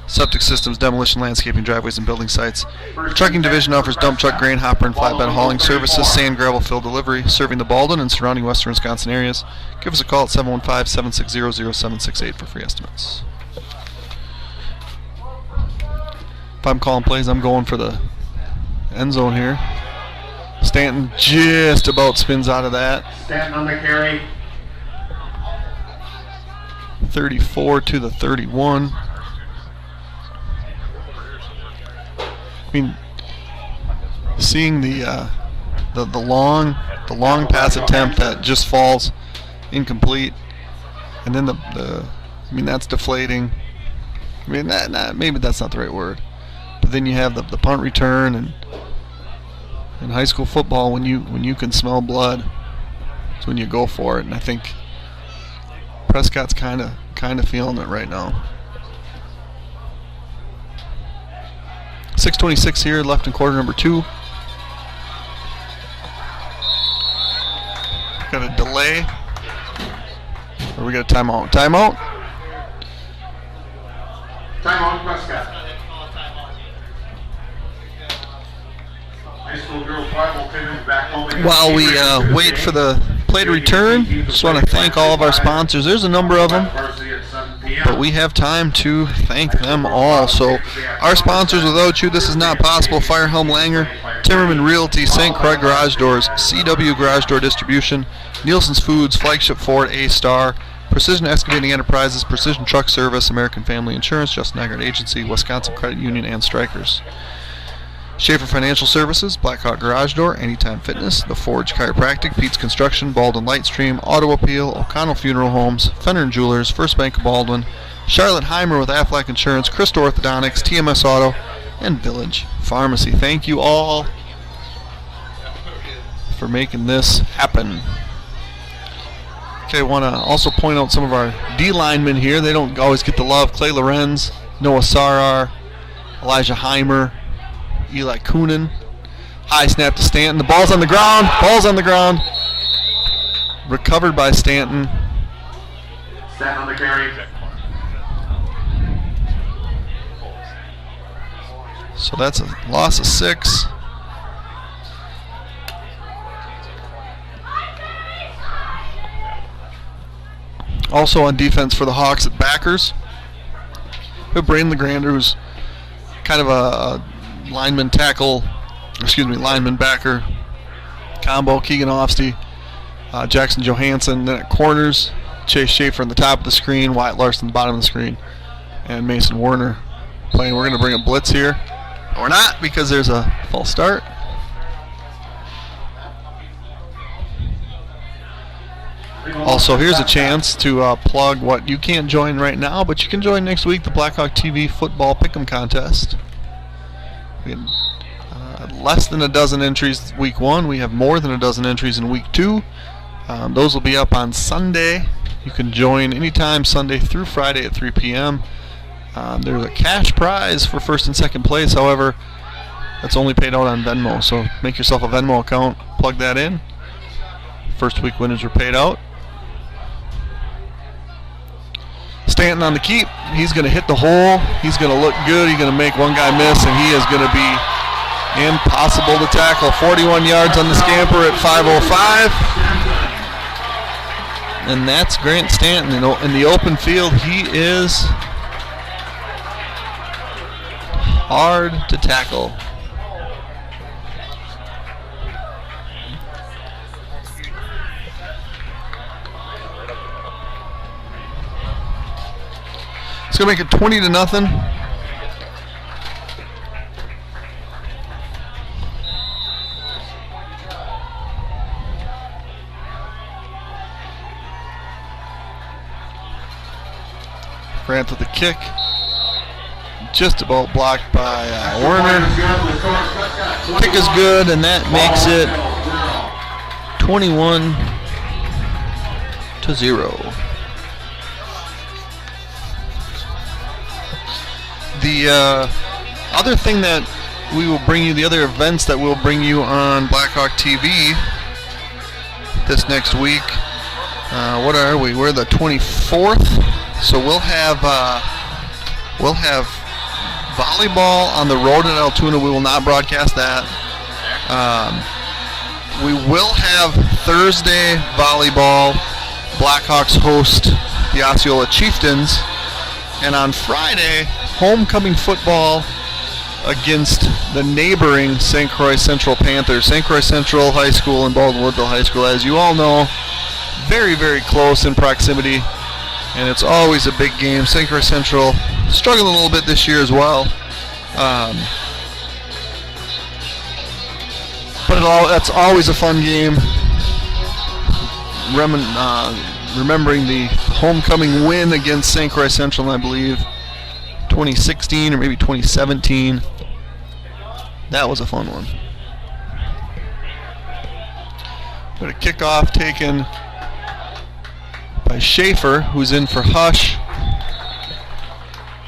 septic systems, demolition, landscaping, driveways, and building sites. The trucking division offers dump truck, grain hopper, and flatbed hauling services, sand, gravel, fill delivery, serving the Baldwin and surrounding western Wisconsin areas. Give us a call at 715-760-0768 for free estimates. If I'm calling plays, I'm going for the end zone here. Stanton just about spins out of that. Stanton on the carry. 34 to the 31. I mean, seeing the long pass attempt that just falls incomplete, and then I mean, that's deflating. I mean, maybe that's not the right word, but then you have the punt return, and in high school football, when you can smell blood, it's when you go for it, and I think Prescott's kind of feeling it right now. 6:26 here, left in quarter number 2. Got a delay. Or we got a timeout. Timeout. Prescott. High school girls rival pivoted back home. While we wait for the play to return, just want to thank all of our sponsors. There's a number of them, but we have time to thank them all. So our sponsors, without you, this is not possible. Firehelm Langer, Timmerman Realty, St. Croix Garage Doors, CW Garage Door Distribution, Nielsen's Foods, Flagship Ford, A-Star, Precision Excavating Enterprises, Precision Truck Service, American Family Insurance, Justin Eggert Agency, Wisconsin Credit Union, and Strikers. Schaefer Financial Services, Blackhawk Garage Door, Anytime Fitness, The Forge Chiropractic, Pete's Construction, Baldwin Lightstream, Auto Appeal, O'Connell Funeral Homes, Fenner & Jewelers, First Bank of Baldwin, Charlotte Heimer with Aflac Insurance, Christo Orthodontics, TMS Auto, and Village Pharmacy. Thank you all for making this happen. Okay, I want to also point out some of our D linemen here. They don't always get the love. Clay Lorenz, Noah Sarar, Elijah Heimer, Eli Coonan. High snap to Stanton. The ball's on the ground. Ball's on the ground. Recovered by Stanton. Stanton on the carry. So that's a loss of 6. Also on defense for the Hawks at backers, we have Braden LeGrander, who's kind of a lineman backer combo. Keegan Ofsty, Jackson Johansson. Then at corners, Chase Schaefer on the top of the screen, Wyatt Larson on the bottom of the screen, and Mason Werner playing. We're going to bring a blitz here. Or not, because there's a false start. Also, here's a chance to plug what you can't join right now, but you can join next week, the Blackhawk TV Football Pick'em Contest. We had less than a dozen entries week 1. We have more than a dozen entries in week 2. Those will be up on Sunday. You can join anytime Sunday through Friday at 3 p.m. There's a cash prize for first and second place. However, that's only paid out on Venmo. So make yourself a Venmo account, plug that in. First week winners are paid out. Stanton on the keep. He's going to hit the hole. He's going to look good. He's going to make one guy miss, and he is going to be impossible to tackle. 41 yards on the scamper at 5:05. And that's Grant Stanton in the open field. He is hard to tackle. It's going to make it 20-0. Grant with the kick. Just about blocked by Werner. Kick is good, and that makes it 21-0. The other thing that we will bring you, the other events that we'll bring you on Blackhawk TV this next week. What are we? We're the 24th, so we'll have volleyball on the road in Altoona. We will not broadcast that. We will have Thursday volleyball. Blackhawks host the Osceola Chieftains, and on Friday, homecoming football against the neighboring St. Croix Central Panthers. St. Croix Central High School and Baldwin Woodville High School, as you all know, very, very close in proximity, and it's always a big game. St. Croix Central struggling a little bit this year as well, but that's always a fun game. Remembering the homecoming win against St. Croix Central, I believe 2016 or maybe 2017. That was a fun one. Got a kickoff taken by Schaefer, who's in for Hush.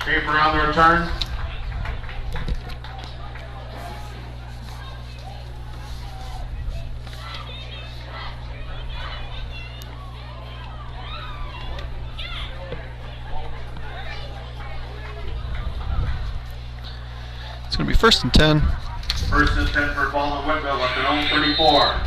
Schaefer on the return. It's going to be 1st and 10. 1st and 10 for ball at Whitville at their own 34.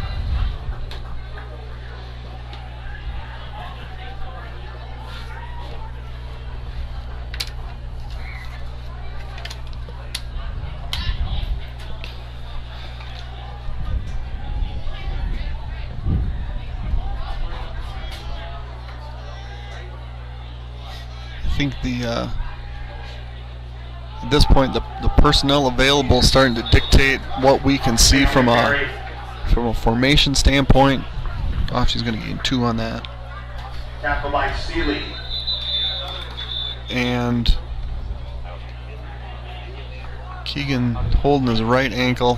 I think at this point the personnel available is starting to dictate what we can see from a formation standpoint. Oh, she's going to gain 2 on that. Tackle by Seeley. And Keegan holding his right ankle.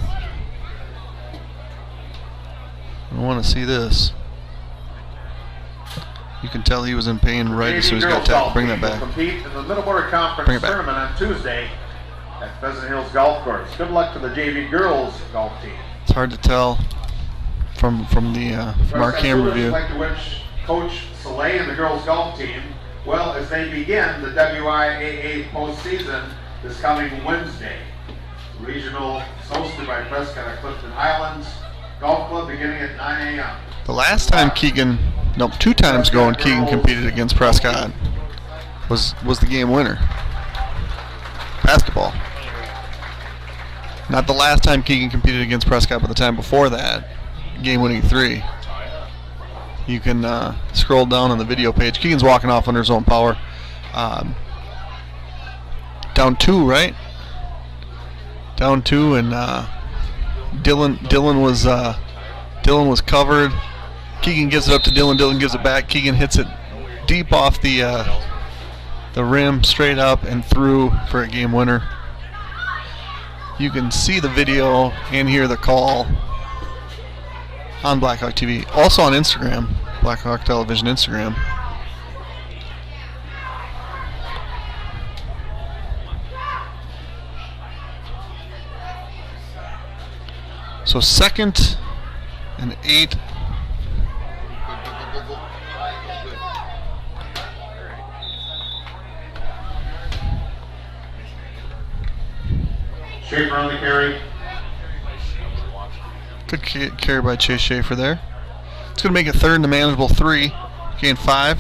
I want to see this. You can tell he was in pain right as soon as he got tapped. Bring that back. Compete in the Middle Border Conference tournament on Tuesday at Pheasant Hills Golf Course. Good luck to the JV girls golf team. It's hard to tell from our camera view. Like to wish Coach Soleil and the girls golf team well as they begin the WIAA postseason this coming Wednesday. Regional hosted by Prescott at Clifton Highlands Golf Club beginning at 9 a.m. The last time Keegan, 2 times ago when Keegan competed against Prescott was the game winner. Basketball. Not the last time Keegan competed against Prescott, but the time before that, game-winning 3. You can scroll down on the video page. Keegan's walking off under his own power. Down 2, right? Down 2, and Dylan was covered. Keegan gives it up to Dylan. Dylan gives it back. Keegan hits it deep off the rim, straight up and through for a game winner. You can see the video and hear the call on Blackhawk TV. Also on Instagram, Blackhawk Television Instagram. So 2nd and 8. Schaefer on the carry. Good carry by Chase Schaefer there. It's going to make it 3rd and a manageable 3. Gain 5.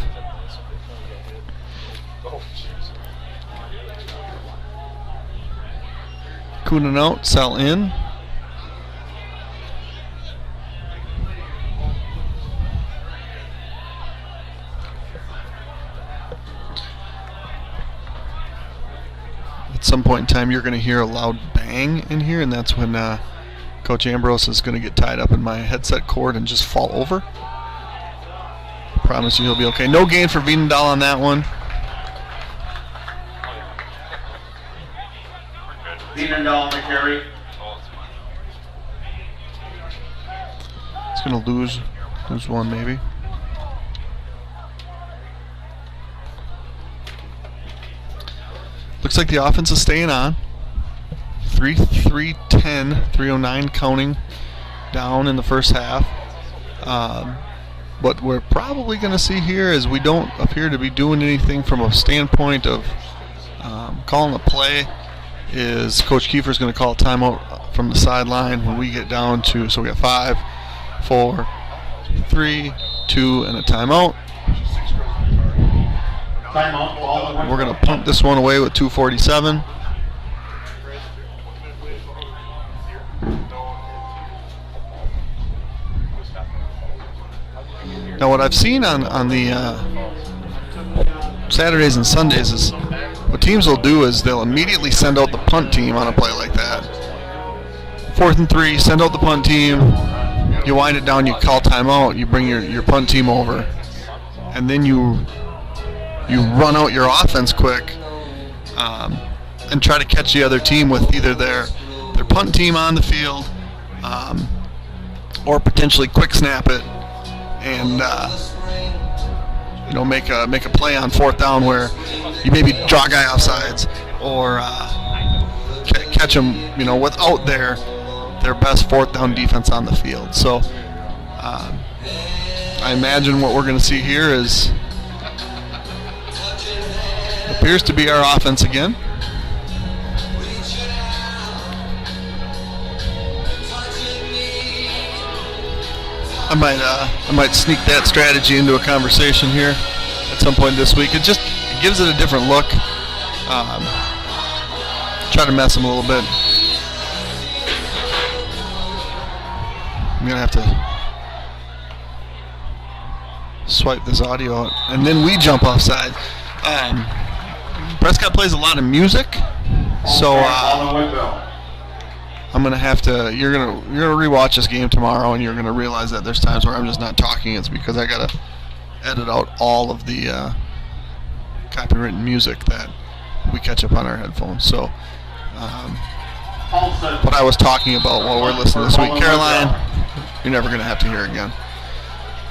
Kunin out, Sell in. At some point in time, you're going to hear a loud bang in here, and that's when Coach Ambrose is going to get tied up in my headset cord and just fall over. Promise you he'll be okay. No gain for Vienendahl on that one. Vienendahl on the carry. It's going to lose one maybe. Looks like the offense is staying on. 3:10, 3:09 counting down in the first half. What we're probably going to see here is we don't appear to be doing anything from a standpoint of calling a play. Is Coach Kiefer's going to call a timeout from the sideline when we get down to, so we got 5, 4, 3, 2, and a timeout. We're going to punt this one away with 2:47. Now what I've seen on the Saturdays and Sundays is what teams will do is they'll immediately send out the punt team on a play like that. 4th and 3, send out the punt team. You wind it down, you call timeout, you bring your punt team over, and then you run out your offense quick and try to catch the other team with either their punt team on the field or potentially quick snap it and make a play on 4th down where you maybe draw a guy off sides or catch them without their best 4th down defense on the field. So I imagine what we're going to see here is appears to be our offense again. I might sneak that strategy into a conversation here at some point this week. It gives it a different look. Try to mess them a little bit. I'm gonna have to swipe this audio out, and then we jump offside. Prescott plays a lot of music, so I'm gonna have to. You're gonna rewatch this game tomorrow, and you're gonna realize that there's times where I'm just not talking. It's because I gotta edit out all of the copywritten music that we catch up on our headphones. So, what I was talking about while we're listening this week, Caroline, you're never gonna have to hear again.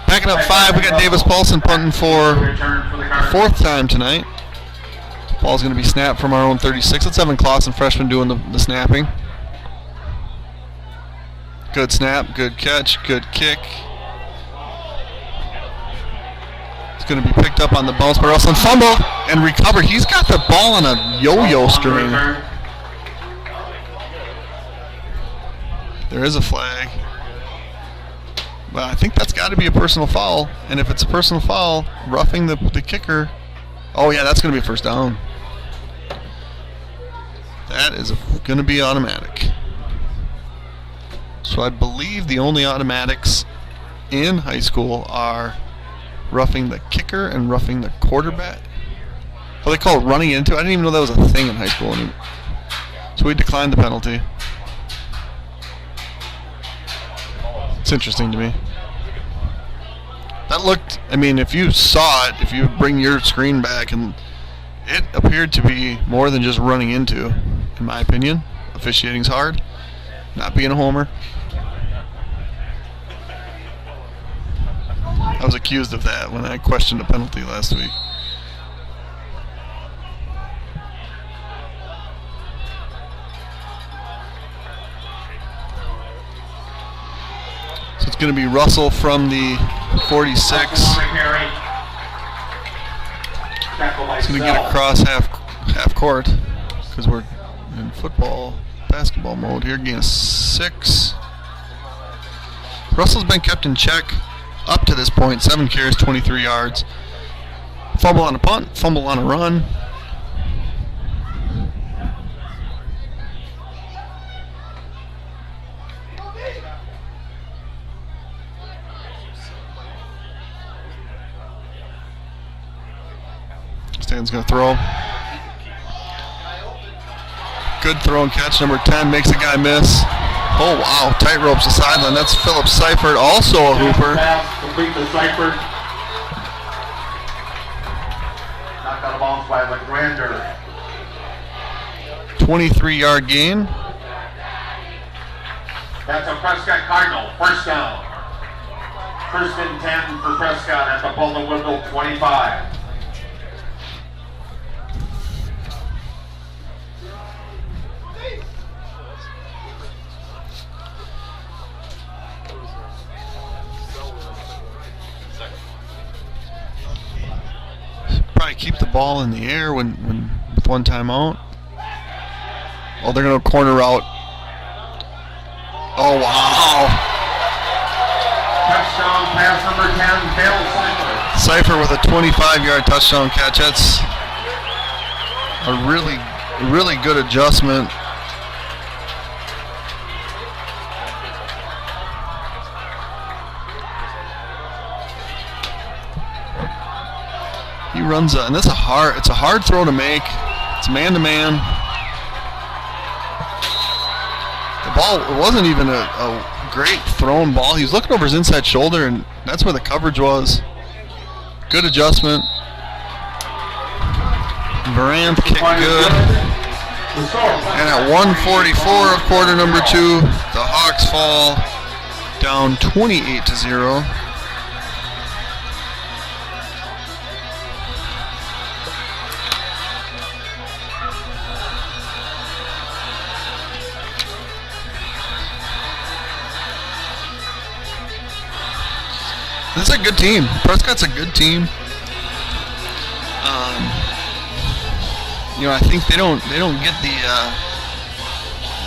Backing up 5, we got Davis Paulson punting for the 4th time tonight. Ball's going to be snapped from our own 36. It's Evan Clausen, freshman, doing the snapping. Good snap, good catch, good kick. It's going to be picked up on the bounce by Russell and fumble and recover. He's got the ball on a yo-yo string. There is a flag. Well, I think that's got to be a personal foul. And if it's a personal foul, roughing the kicker. Oh, yeah, that's going to be a first down. That is going to be automatic. So I believe the only automatics in high school are roughing the kicker and roughing the quarterback. Oh, they call it running into. I didn't even know that was a thing in high school anymore. So we declined the penalty. It's interesting to me. That looked, I mean, if you saw it, if you bring your screen back, and it appeared to be more than just running into, in my opinion. Officiating's hard. Not being a homer. I was accused of that when I questioned a penalty last week. So it's going to be Russell from the 46. He's going to get across half court because we're in basketball mode here. Gain of 6. Russell's been kept in check up to this point. 7 carries, 23 yards. Fumble on a punt, fumble on a run. Stanton's going to throw. Good throw and catch. Number 10 makes a guy miss. Oh, wow. Tight ropes the sideline. That's Philip Seifert, also a hooper. Complete to Seifert. Knocked out of bounds by LeGrander. 23-yard gain. That's a Prescott Cardinal. First down. First and 10 for Prescott at the Baldwin Woodville 25. Probably keep the ball in the air when with one timeout. Oh, they're going to corner route. Oh, wow. Touchdown pass number 10, Dale Seifert. Seifert with a 25-yard touchdown catch. That's a really, really good adjustment. He runs and it's a hard throw to make. It's man-to-man. The ball, it wasn't even a great thrown ball. He was looking over his inside shoulder, and that's where the coverage was. Good adjustment. Baranth kicked good. And at 1:44 of quarter number 2, the Hawks fall down 28-0. This is a good team. Prescott's a good team. I think they don't get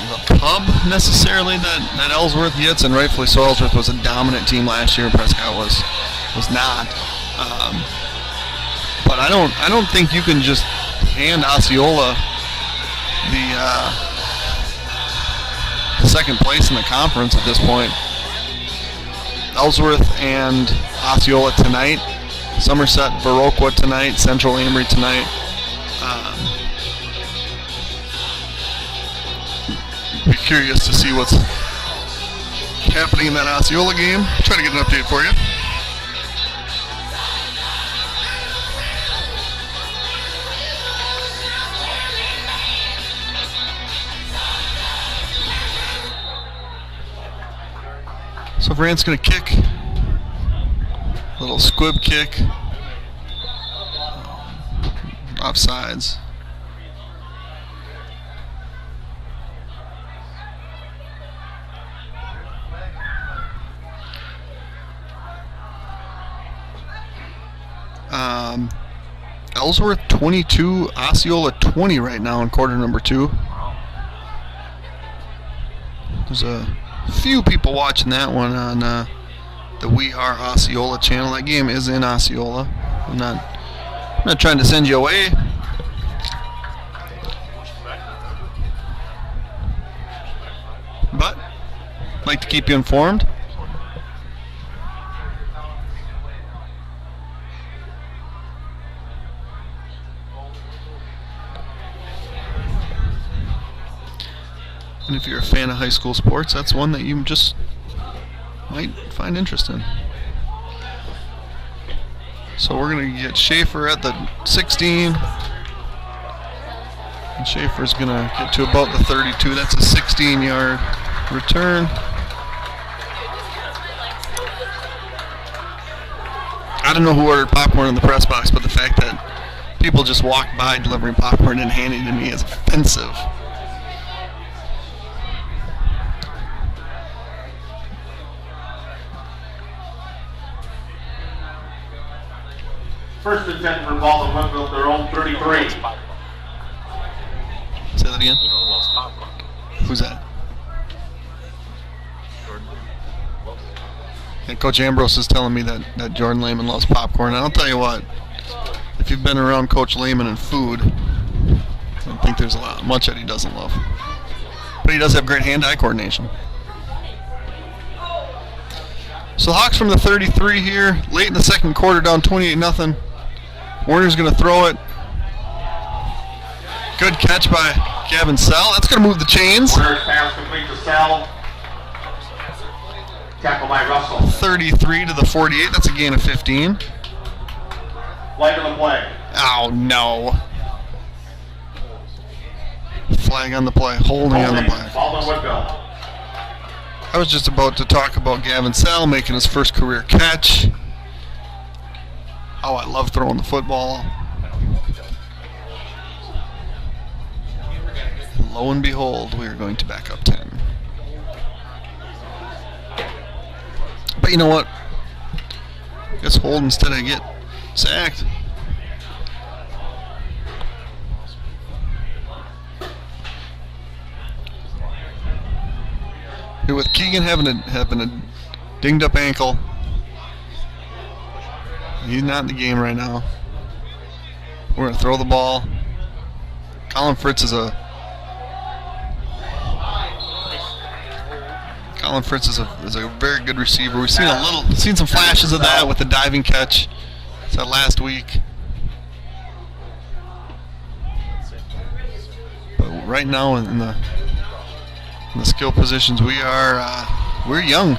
the pub necessarily that Ellsworth gets, and rightfully so. Ellsworth was a dominant team last year, and Prescott was not. But I don't think you can just hand Osceola the second place in the conference at this point. Ellsworth and Osceola tonight, Somerset, Viroqua tonight, Central Amory tonight. Be curious to see what's happening in that Osceola game. Try to get an update for you. So Brandt's going to kick. A little squib kick. Offsides. Ellsworth 22, Osceola 20 right now in quarter number 2. There's a few people watching that one on the We Are Osceola channel. That game is in Osceola. I'm not trying to send you away. But I'd like to keep you informed. And if you're a fan of high school sports, that's one that you just might find interest in. So we're going to get Schaefer at the 16. And Schaefer's going to get to about the 32. That's a 16-yard return. I don't know who ordered popcorn in the press box, but the fact that people just walked by delivering popcorn and handing it to me is offensive. First and 10 for ball and Whitfield, their own 33. Say that again? Who's that? And Coach Ambrose is telling me that Jordan Lehman loves popcorn. And I'll tell you what, if you've been around Coach Lehman and food, I don't think there's much that he doesn't love. But he does have great hand-eye coordination. So the Hawks from the 33 here, late in the second quarter, down 28-0. Warner's going to throw it. Good catch by Gavin Sell. That's going to move the chains. Warner's pass complete to Sell. Tackle by Russell. 33 to the 48. That's a gain of 15. Flag on the play. Oh, no. Flag on the play. Holding on the play. Ball and Whitfield. I was just about to talk about Gavin Sell making his first career catch. Oh, I love throwing the football. Lo and behold, we are going to back up 10. But you know what? I guess hold instead of get sacked. Here with Keegan having a dinged up ankle. He's not in the game right now. We're going to throw the ball. Colin Fritz is a very good receiver. We've seen some flashes of that with the diving catch. It's that last week. But right now in the skill positions, we're young.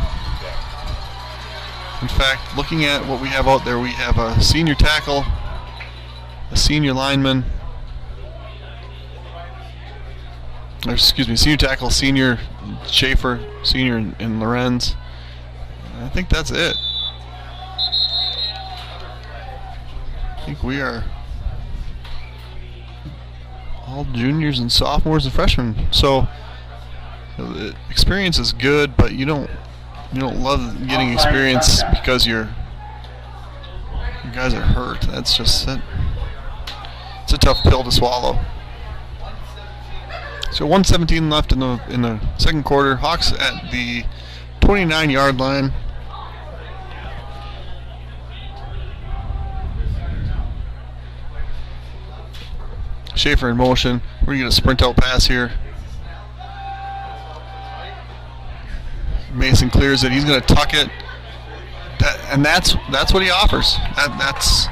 In fact, looking at what we have out there, we have a senior tackle, a senior lineman, senior tackle, senior Schaefer, senior in Lorenz. I think that's it. I think we are all juniors and sophomores and freshmen. So the experience is good, but you don't love getting experience because your guys are hurt. That's just it. It's a tough pill to swallow. So 1:17 left in the second quarter. Hawks at the 29-yard line. Schaefer in motion. We're going to get a sprint out pass here. Mason clears it. He's going to tuck it. And that's what he offers. That's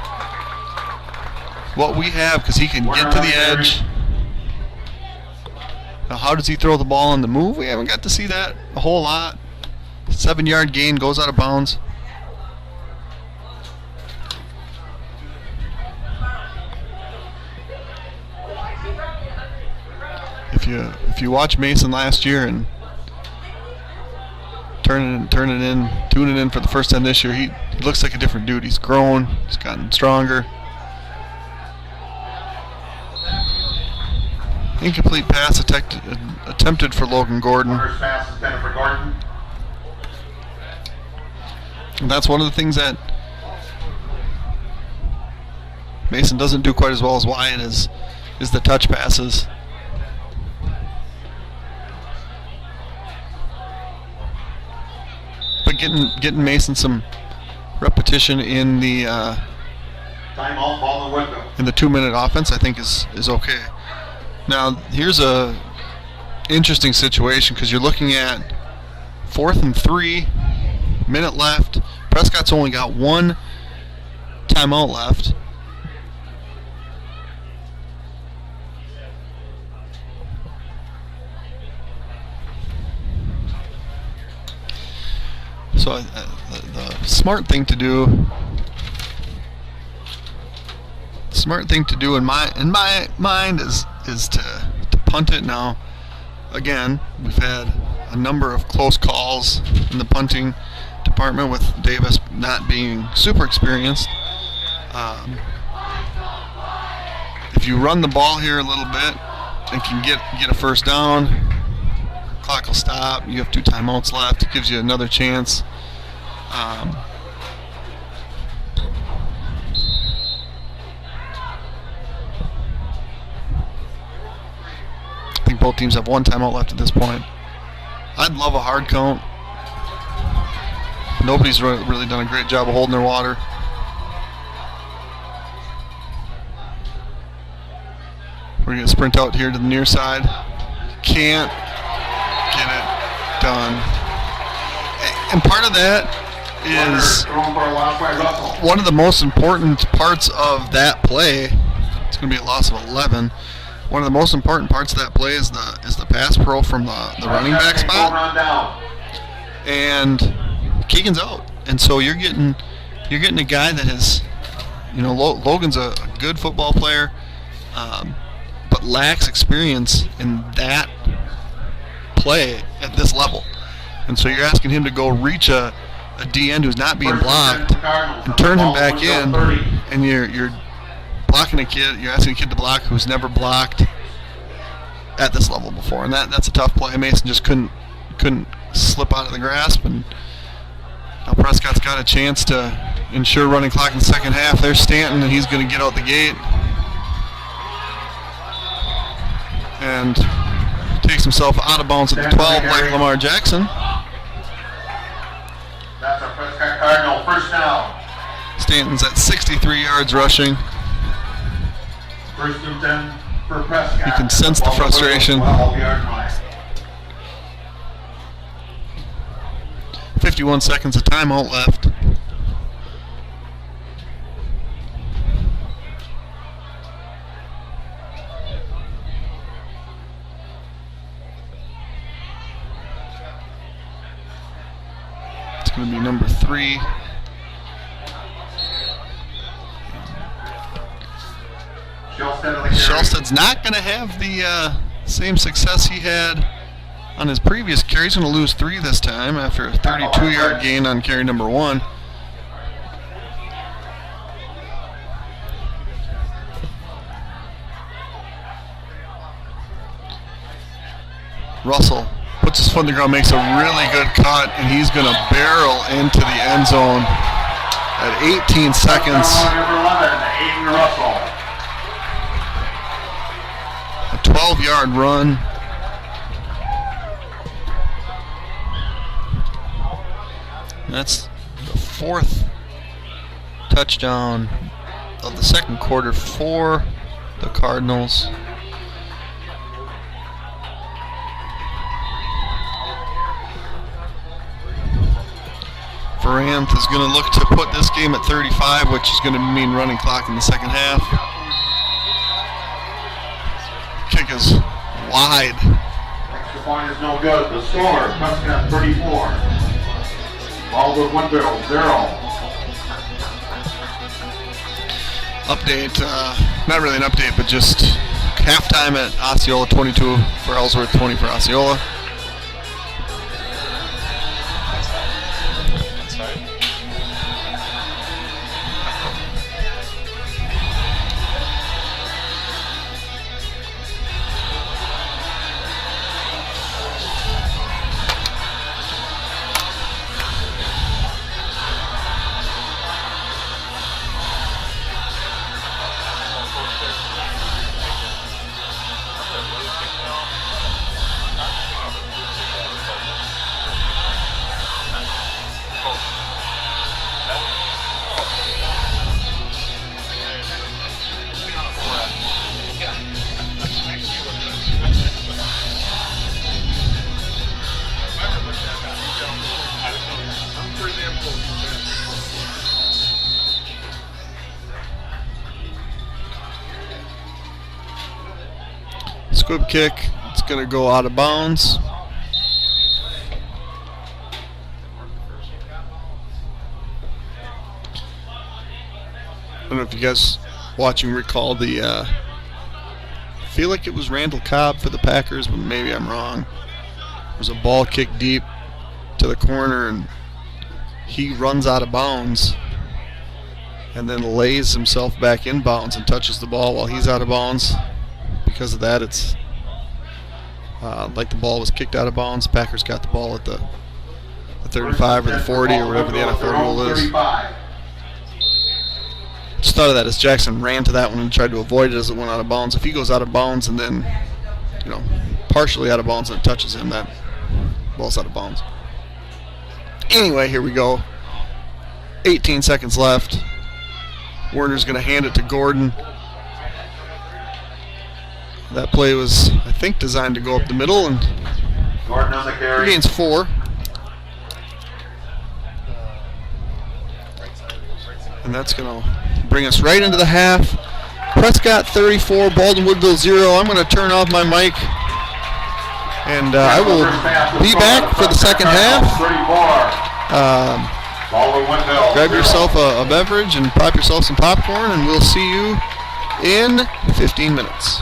what we have, because he can get to the edge. Now, how does he throw the ball on the move? We haven't got to see that a whole lot. 7-yard gain, goes out of bounds. If you watch Mason last year and tuning it in for the first time this year, he looks like a different dude. He's grown. He's gotten stronger. Incomplete pass attempted for Logan Gordon. First pass intended for Gordon. And that's one of the things that Mason doesn't do quite as well as Wyatt is the touch passes. But getting Mason some repetition in the Timeout, ball in the window. in the 2-minute offense, I think is okay. Now here's a interesting situation, because you're looking at 4th and 3, minute left. Prescott's only got 1 timeout left. So the smart thing to do in my mind is to punt it now. Again, we've had a number of close calls in the punting department, with Davis not being super experienced. If you run the ball here a little bit and can get a first down, clock will stop. You have 2 timeouts left. It gives you another chance. I think both teams have 1 timeout left at this point. I'd love a hard count. Nobody's really done a great job of holding their water. We're going to sprint out here to the near side. Can't get it done. And part of that is one of the most important parts of that play. It's going to be a loss of 11. One of the most important parts of that play is the pass pro from the running back spot. And Keegan's out, and so you're getting a guy that has, Logan's a good football player, but lacks experience in that play at this level. And so you're asking him to go reach a D end who's not being blocked and turn him back in, and you're blocking a kid. You're asking a kid to block who's never blocked at this level before, and that's a tough play. Mason just couldn't slip out of the grasp, and now Prescott's got a chance to ensure running clock in the second half. There's Stanton, and he's going to get out the gate and takes himself out of bounds at the 12 like Lamar Jackson. That's a Prescott Cardinal first down. Stanton's at 63 yards rushing. First and 10 for Prescott. You can sense the frustration. 12-yard line. 51 seconds of timeout left. It's going to be number 3. Shelsted's not going to have the same success he had on his previous carry. He's going to lose 3 this time after a 32-yard gain on carry number 1. Russell puts his foot in the ground, makes a really good cut, and he's going to barrel into the end zone at 18 seconds. Number 11, Aiden Russell. A 12-yard run. That's the fourth touchdown of the second quarter for the Cardinals. Varanth is going to look to put this game at 35, which is going to mean running clock in the second half. Kick is wide. Extra point is no good. The score, Prescott 34. Baldwin Woodville 0. Update, not really an update, but just halftime at Osceola, 22 for Ellsworth, 20 for Osceola. Squib kick. It's going to go out of bounds. I don't know if you guys watching recall the. I feel like it was Randall Cobb for the Packers, but maybe I'm wrong. There was a ball kicked deep to the corner, and he runs out of bounds and then lays himself back in bounds and touches the ball while he's out of bounds. Because of that, it's like the ball was kicked out of bounds. Packers got the ball at the 35 or the 40 or whatever the NFL rule is. Just thought of that as Jackson ran to that one and tried to avoid it as it went out of bounds. If he goes out of bounds and then, partially out of bounds and it touches him, that ball's out of bounds. Anyway, here we go. 18 seconds left. Werner's going to hand it to Gordon. That play was, I think, designed to go up the middle, and Gordon on the carry. He gains 4. And that's going to bring us right into the half. Prescott 34, Baldwin Woodville 0. I'm going to turn off my mic, and I will be back for the second half. Grab yourself a beverage and pop yourself some popcorn, and we'll see you in 15 minutes.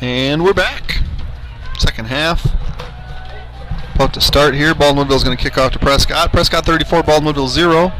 And we're back. Second half. About to start here. Baldwin-Woodville's going to kick off to Prescott. Prescott 34, Baldwin-Woodville 0.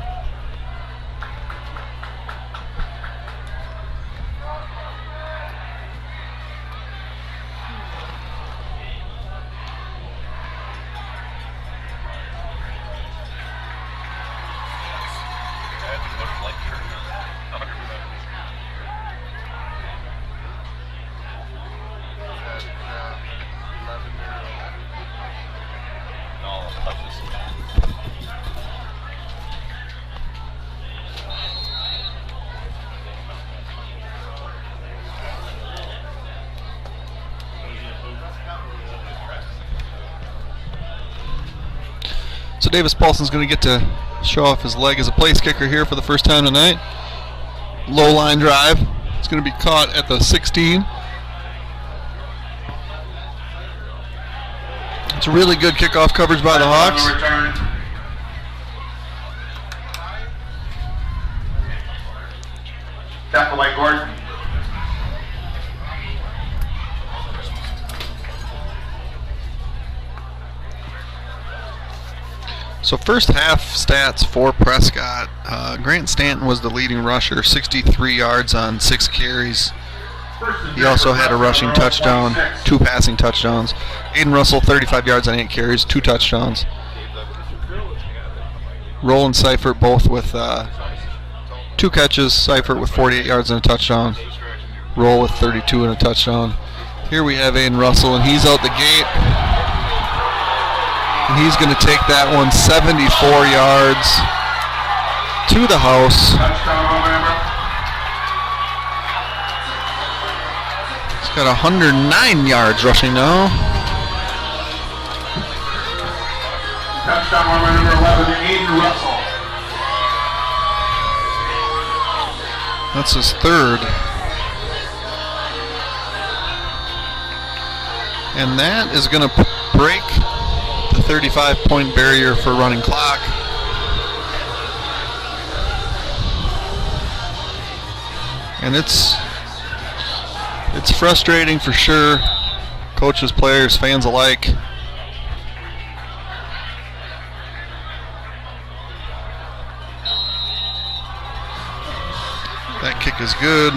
So Davis Paulson's going to get to show off his leg as a place kicker here for the first time tonight. Low line drive. It's going to be caught at the 16. It's a really good kickoff coverage by the Hawks. Tackle by Gordon. So first half stats for Prescott. Grant Stanton was the leading rusher, 63 yards on 6 carries. He also had a rushing touchdown, 2 passing touchdowns. Aiden Russell, 35 yards on 8 carries, 2 touchdowns. Roland Seifert both with 2 catches. Seifert with 48 yards and a touchdown. Roll with 32 and a touchdown. Here we have Aiden Russell, and he's out the gate. And he's going to take that one 74 yards to the house. He's got 109 yards rushing now. Touchdown runner number 11, Aiden Russell. That's his 3rd. And that is going to break the 35-point barrier for running clock. And it's frustrating for sure. Coaches, players, fans alike. That kick is good.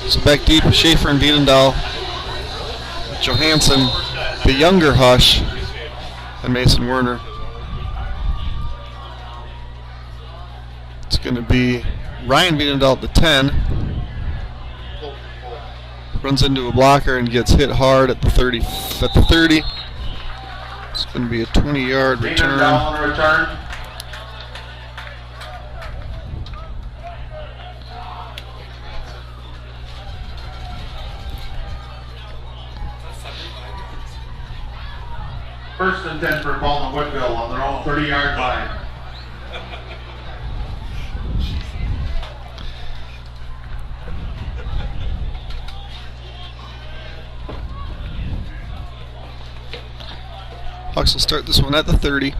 So back deep with Schaefer and Wiedendahl. Johansson, the younger Hush, and Mason Werner. It's going to be Ryan Wiedendahl at the 10. Runs into a blocker and gets hit hard at the 30. It's going to be a 20-yard return. Wiedendahl on the return. First and 10 for Baldwin-Woodville on their own 30-yard line. Hawks will start this one at the 30.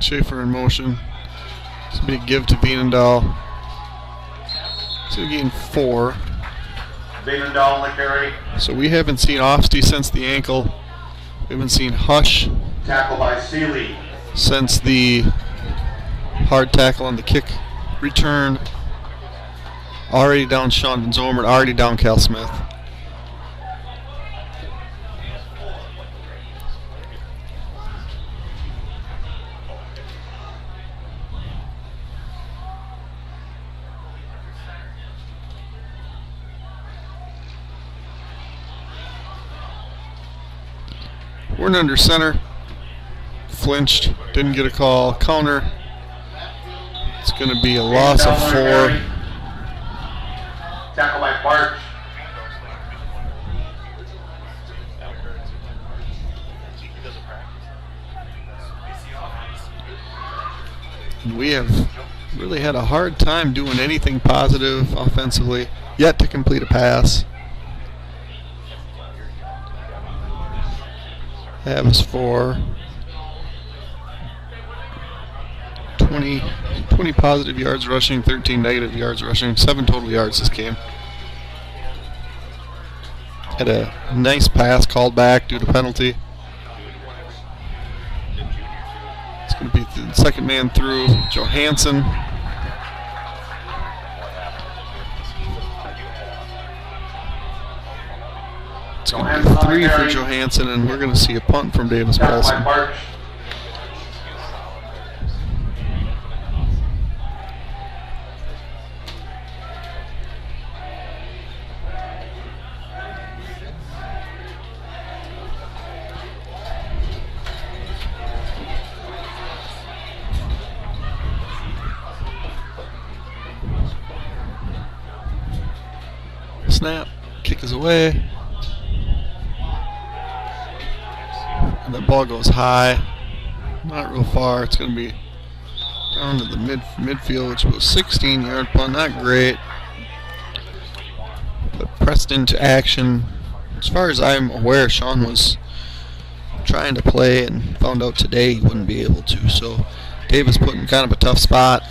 Schaefer in motion. It's a big give to Wiedendahl. So gain 4. Wiedendahl on the carry. So we haven't seen Ofsty since the ankle. We haven't seen Hush Tackle by Seeley. since the hard tackle on the kick return. Already down Sean Van Zomer, already down Cal Smith. We're under center. Flinched, didn't get a call. Counter. It's going to be a loss of 4. Tackle by Barch. We have really had a hard time doing anything positive offensively, yet to complete a pass. That was for 20 positive yards rushing, 13 negative yards rushing, 7 total yards this game. Had a nice pass called back due to penalty. It's going to be the second man through, Johansson. It's going to be 3 for Johansson, and we're going to see a punt from Davis Paulson. Snap, kick is away. And the ball goes high, not real far. It's going to be down to the midfield, which was 16-yard punt. Not great, but pressed into action. As far as I'm aware, Sean was trying to play and found out today he wouldn't be able to. So Davis put in kind of a tough spot.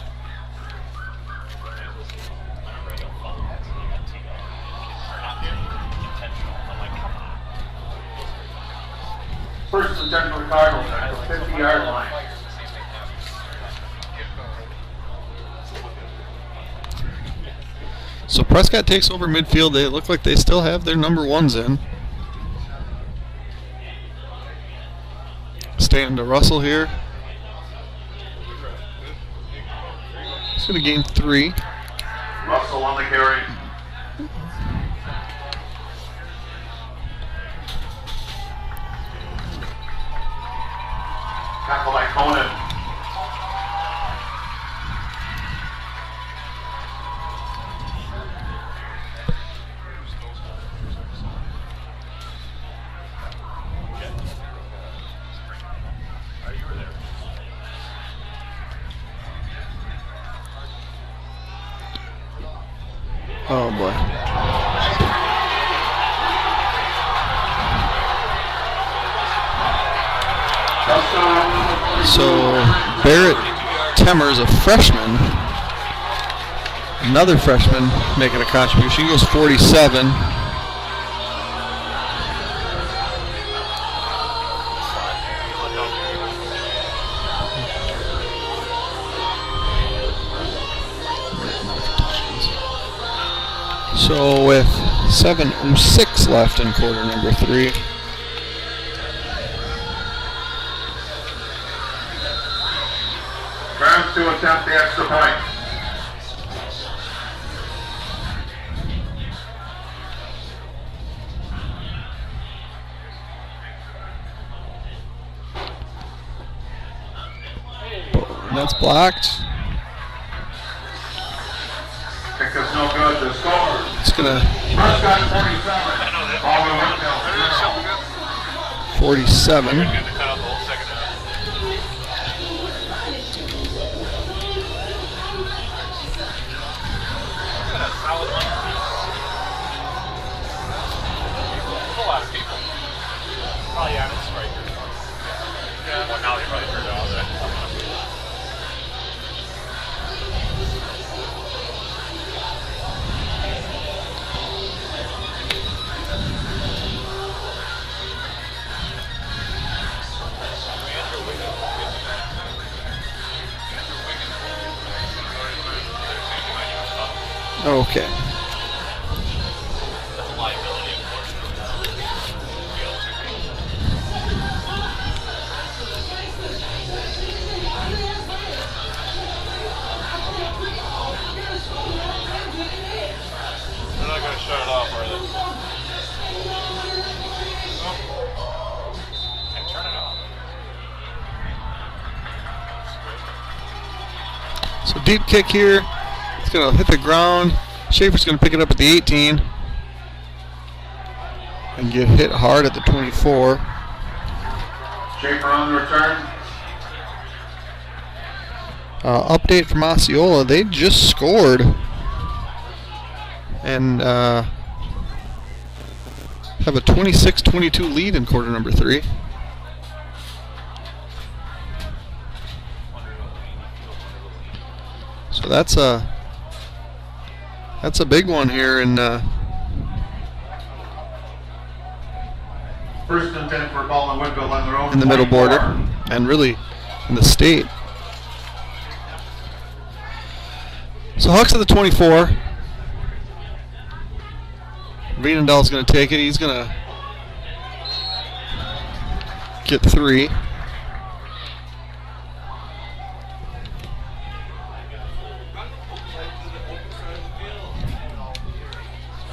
First and 10 for the Cardinals at the 50-yard line. So Prescott takes over midfield. They look like they still have their number 1s in. Stanton to Russell here. He's going to gain 3. Russell on the carry. Tackle by Conan. Oh boy. So Barrett Temmer's a freshman. Another freshman making a contribution. He goes 47. So with 7:06 left in quarter number 3. Browns to attempt the extra point. That's blocked. Kick is no good. The score. It's gonna Prescott 47. 47. Okay. That's a liability, unfortunately. They're not going to shut it off, are they? And turn it off. So deep kick here. It's going to hit the ground. Schaefer's going to pick it up at the 18 and get hit hard at the 24. Schaefer on the return. Update from Osceola. They just scored and have a 26-22 lead in quarter number 3. So that's a big one here in First and 10 for ball and Woodville on their own. in the middle 24. border and really in the state. So Hucks at the 24. Veenendaal's going to take it. He's going to get 3.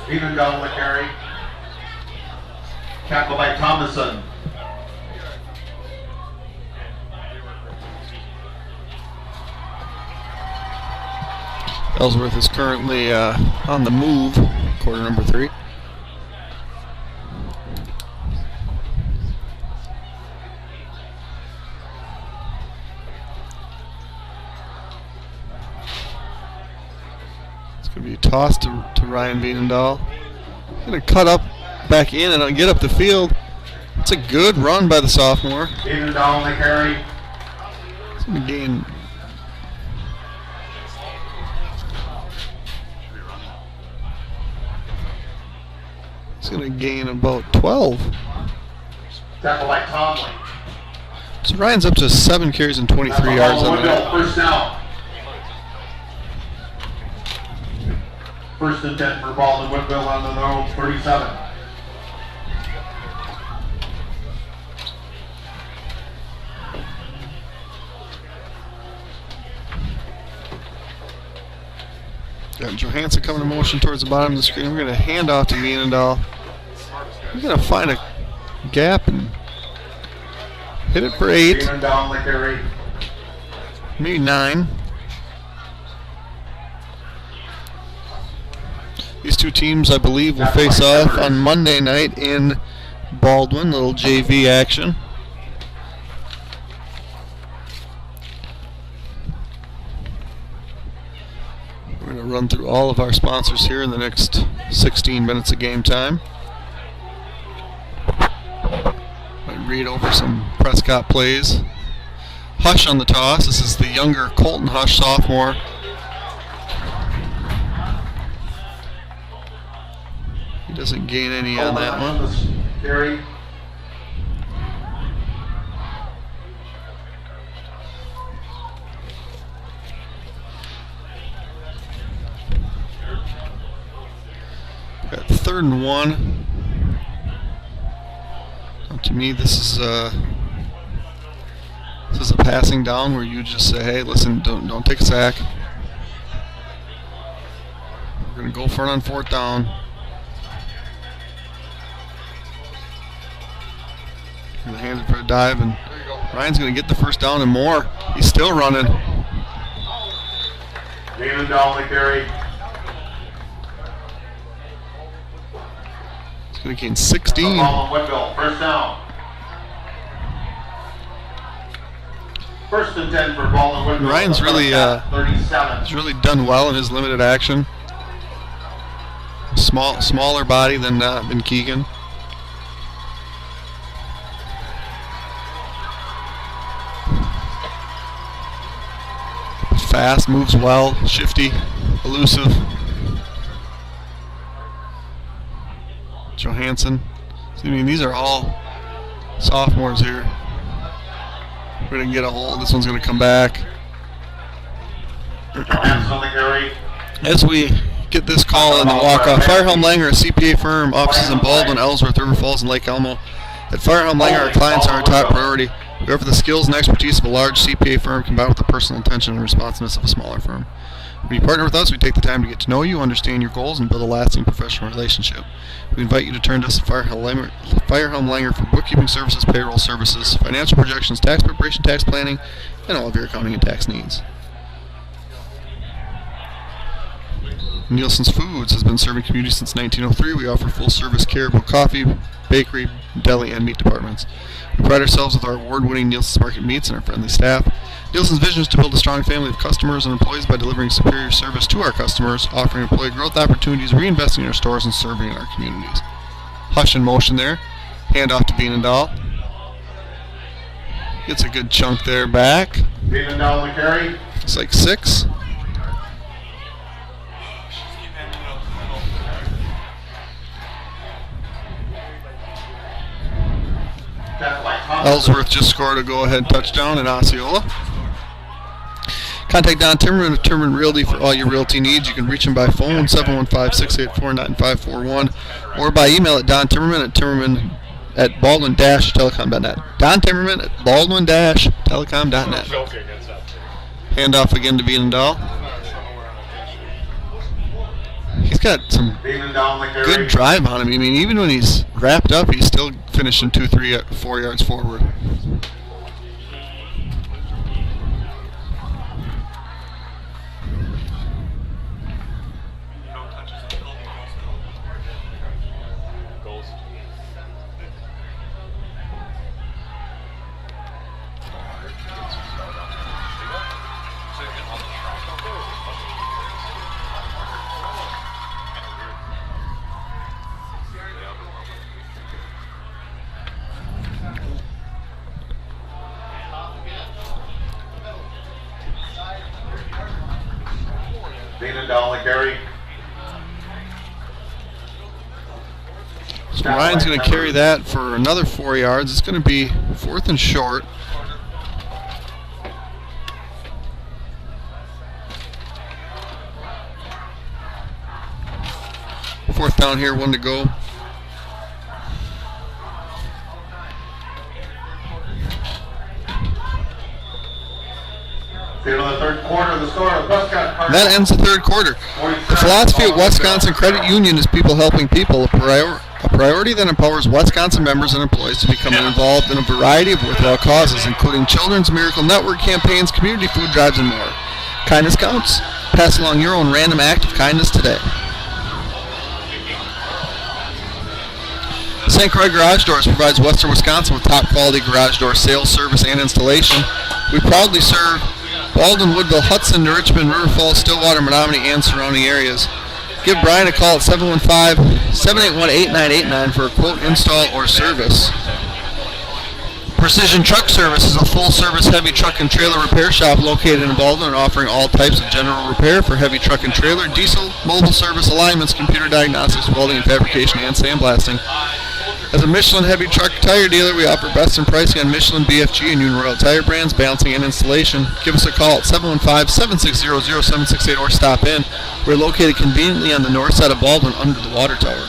Veenendaal the carry. Tackled by Thomason. Ellsworth is currently on the move, quarter number 3. It's going to be tossed to Ryan Veenendaal. He's going to cut up back in and get up the field. It's a good run by the sophomore. Veenendaal on the carry. He's going to gain. He's going to gain about 12. Tackled by Tomlin. So Ryan's up to 7 carries and 23 yards on that. First down. First and 10 for Baldwin Woodville on their own 37. Got Johansson coming in motion towards the bottom of the screen. We're going to hand off to Veenendaal. We're going to find a gap and hit it for 8. Veenendaal on the carry. Maybe 9. These two teams, I believe, will face off on Monday night in Baldwin. Little JV action. We're going to run through all of our sponsors here in the next 16 minutes of game time. Might read over some Prescott plays. Hush on the toss. This is the younger Colton Hush, sophomore. He doesn't gain any on that one. Carry. Got 3rd and 1. To me, this is a passing down where you just say, "Hey, listen, don't take a sack. We're gonna go for it on 4th down." Gonna hand it for a dive, and Ryan's gonna get the first down and more. He's still running. Veenendaal on the carry. He's gonna gain 16. Baldwin Woodville, first down. First and 10 for Baldwin Woodville. Ryan's really 37. he's really done well in his limited action. Smaller body than Keegan. Fast, moves well, shifty, elusive. Johansson. I mean, these are all sophomores here. We're going to get a hold. This one's going to come back. Johansson on the carry. As we get this call in the walk-off. Firehelm Langer, a CPA firm, offices in Baldwin, Ellsworth, River Falls, and Lake Elmo. At Firehelm Langer, our clients are our top priority. We offer the skills and expertise of a large CPA firm combined with the personal attention and responsiveness of a smaller firm. When you partner with us, we take the time to get to know you, understand your goals, and build a lasting professional relationship. We invite you to turn to us at Firehelm Langer for bookkeeping services, payroll services, financial projections, tax preparation, tax planning, and all of your accounting and tax needs. Nielsen's Foods has been serving communities since 1903. We offer full-service Caribou coffee, bakery, deli, and meat departments. We pride ourselves with our award-winning Nielsen's Market Meats and our friendly staff. Nielsen's vision is to build a strong family of customers and employees by delivering superior service to our customers, offering employee growth opportunities, reinvesting in our stores, and serving in our communities. Hush in motion there. Hand off to Bienendahl. Gets a good chunk there back. Bienendahl the carry. It's like 6. Ellsworth just scored a go-ahead touchdown in Osceola. Contact Don Timmerman of Timmerman Realty for all your realty needs. You can reach him by phone, 715-684-9541, or by email at dontimmerman@baldwin-telecom.net. Don Timmerman at baldwin-telecom.net. Hand off again to Bienendahl. He's got some good drive on him. I mean, even when he's wrapped up, he's still finishing 2, 3, 4 yards forward. So Ryan's going to carry that for another 4 yards. It's going to be 4th and short. Fourth down here, 1 to go. That ends the third quarter. The philosophy at Wisconsin Credit Union is people helping people, a priority that empowers Wisconsin members and employees to become involved in a variety of worthwhile causes, including Children's Miracle Network campaigns, community food drives, and more. Kindness counts. Pass along your own random act of kindness today. St. Croix Garage Doors provides Western Wisconsin with top quality garage door sales, service, and installation. We proudly serve Baldwin, Woodville, Hudson, New Richmond, River Falls, Stillwater, Menominee, and surrounding areas. Give Brian a call at 715-781-8989 for a quote, install, or service. Precision Truck Service is a full-service heavy truck and trailer repair shop located in Baldwin and offering all types of general repair for heavy truck and trailer, diesel, mobile service, alignments, computer diagnostics, welding and fabrication, and sandblasting. As a Michelin heavy truck tire dealer, we offer best in pricing on Michelin, BFG, and Union Royal tire brands, balancing and installation. Give us a call at 715-760-0768 or stop in. We're located conveniently on the north side of Baldwin under the water tower.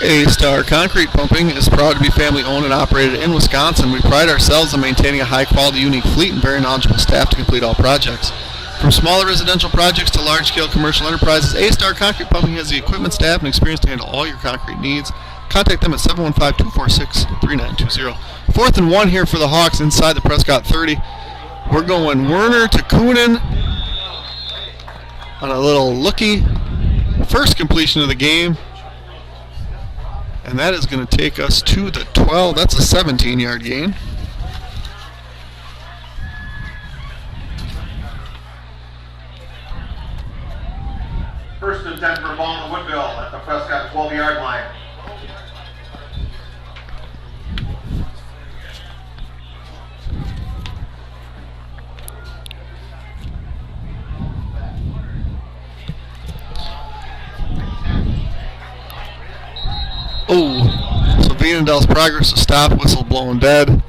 A-Star Concrete Pumping is proud to be family owned and operated in Wisconsin. We pride ourselves on maintaining a high-quality, unique fleet and very knowledgeable staff to complete all projects. From smaller residential projects to large-scale commercial enterprises, A-Star Concrete Pumping has the equipment, staff, and experience to handle all your concrete needs. Contact them at 715-246-3920. 4th and 1 here for the Hawks inside the Prescott 30. We're going Werner to Coonan on a little looky. First completion of the game. And that is going to take us to the 12. That's a 17-yard gain. First and 10 for Baldwin Woodville at the Prescott 12-yard line. Oh, so Bienendahl's progress to stop, whistle blowing dead.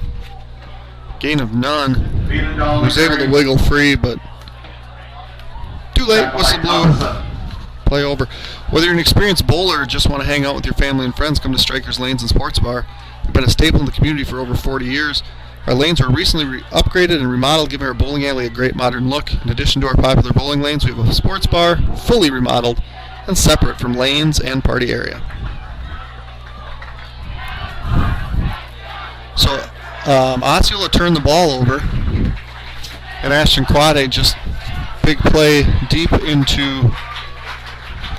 Gain of none. He was able to wiggle free, but late. Whistle blew. Play over. Whether you're an experienced bowler or just want to hang out with your family and friends, come to Strikers Lanes and Sports Bar. We've been a staple in the community for over 40 years. Our lanes were recently upgraded and remodeled, giving our bowling alley a great modern look. In addition to our popular bowling lanes, we have a sports bar, fully remodeled, and separate from lanes and party area. So, Osceola turned the ball over, and Ashton Quade just big play deep into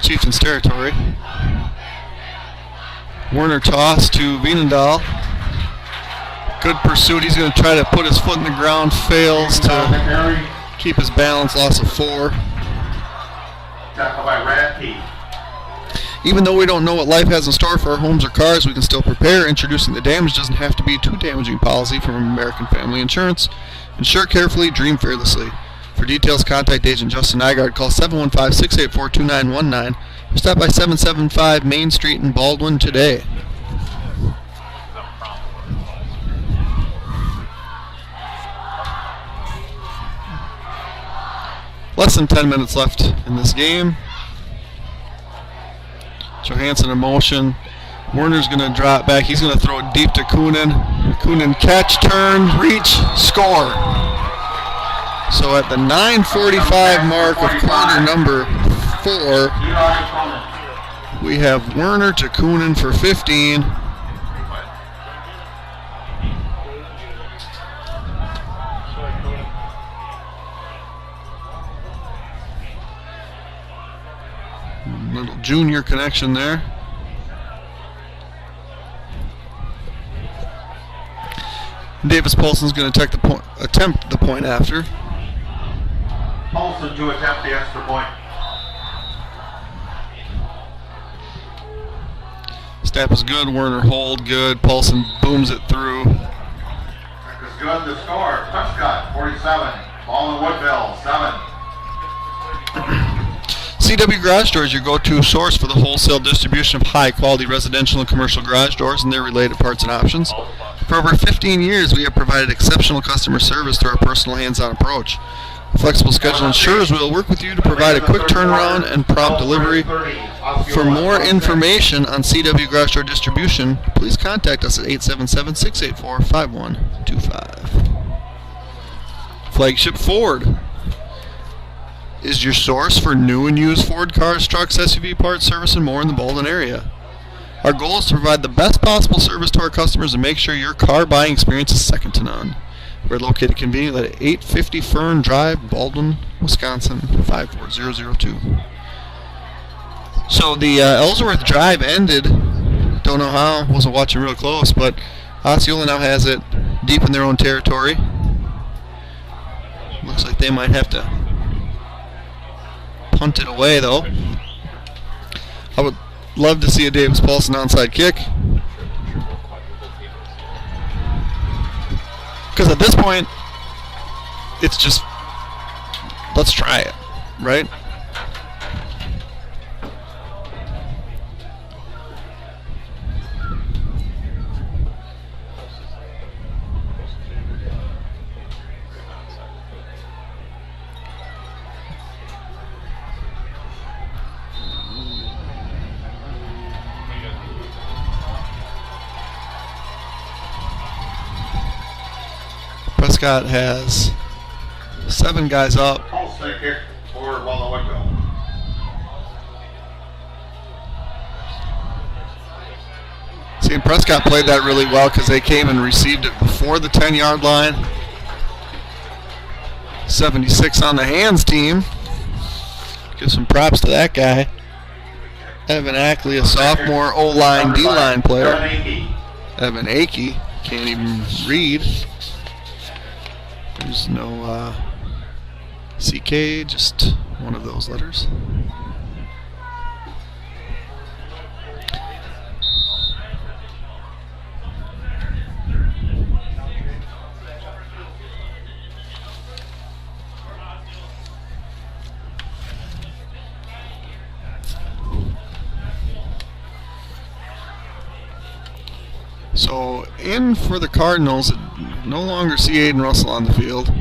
Chieftain's territory. Werner toss to Wienendahl. Good pursuit. He's going to try to put his foot in the ground. Fails to keep his balance. Loss of 4. Tackle by Radke. Even though we don't know what life has in store for our homes or cars, we can still prepare. Introducing the damage doesn't have to be too damaging policy from American Family Insurance. Insure carefully, dream fearlessly. For details, contact Agent Justin Nygaard. Call 715-684-2919 or stop by 775 Main Street in Baldwin today. Less than 10 minutes left in this game. Johansson in motion. Werner's going to drop back. He's going to throw it deep to Kunin. Kunin catch, turn, reach, score. So at the 9:45 mark of quarter number 4, we have Werner to Kunin for 15. Little junior connection there. Davis Paulson's going to attempt the point after. Paulson to attempt the extra point. Snap is good. Werner hold good. Paulson booms it through. That was good. The score. Prescott 47. Ball in Woodville 7. CW Garage Doors, your go-to source for the wholesale distribution of high-quality residential and commercial garage doors and their related parts and options. For over 15 years, we have provided exceptional customer service through our personal hands-on approach. A flexible schedule ensures we will work with you to provide a quick turnaround and prompt delivery. For more information on CW Garage Door distribution, please contact us at 877-684-5125. Flagship Ford is your source for new and used Ford cars, trucks, SUV parts, service, and more in the Baldwin area. Our goal is to provide the best possible service to our customers and make sure your car buying experience is second to none. We're located conveniently at 850 Fern Drive, Baldwin, Wisconsin, 54002. So the Ellsworth drive ended. Don't know how. Wasn't watching real close, but Osceola now has it deep in their own territory. Looks like they might have to punt it away, though. I would love to see a Davis Paulson onside kick. Because at this point, it's just, let's try it, right? Prescott has 7 guys up. Paulson kick for ball in Woodville. See, and Prescott played that really well because they came and received it before the 10-yard line. 76 on the hands team. Give some props to that guy. Evan Ackley, a sophomore O-line, D-line player. Evan Akey can't even read. There's no CK, just one of those letters. So in for the Cardinals, no longer see Aiden Russell on the field.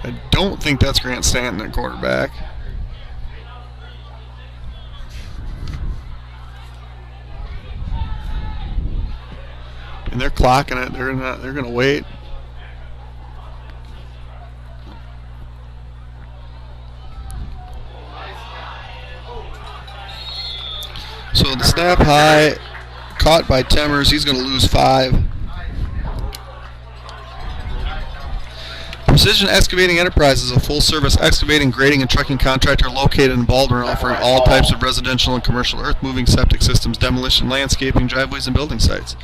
I don't think that's Grant Stanton at quarterback. And they're clocking it. They're gonna wait. So the snap high, caught by Timmers. He's going to lose 5. Precision Excavating Enterprises is a full-service excavating, grading, and trucking contractor located in Baldwin, offering all types of residential and commercial earth-moving septic systems, demolition, landscaping, driveways, and building sites.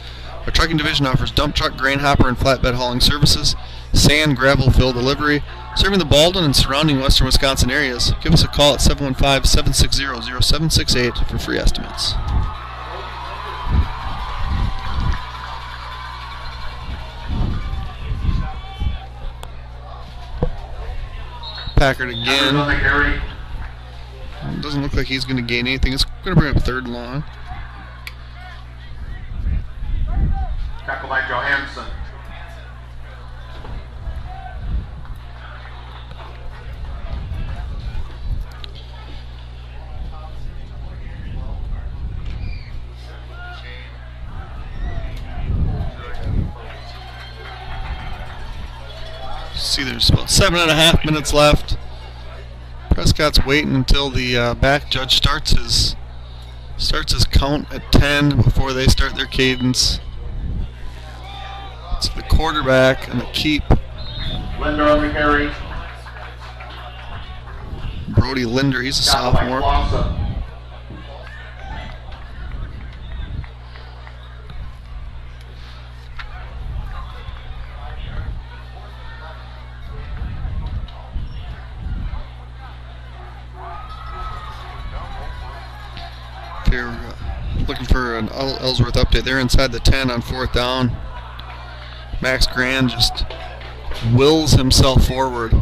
Our trucking division offers dump truck, grain hopper, and flatbed hauling services, sand, gravel, fill delivery, serving the Baldwin and surrounding western Wisconsin areas. Give us a call at 715-760-0768 for free estimates. Packard again. It doesn't look like he's going to gain anything. It's going to bring up 3rd and long. Tackle by Johansson. See, there's about 7.5 minutes left. Prescott's waiting until the back judge starts his count at 10 before they start their cadence. It's the quarterback and the keep. Linder on the carry. Brody Linder, he's a sophomore. They're looking for an Ellsworth update. They're inside the 10 on 4th down. Max Grand just wills himself forward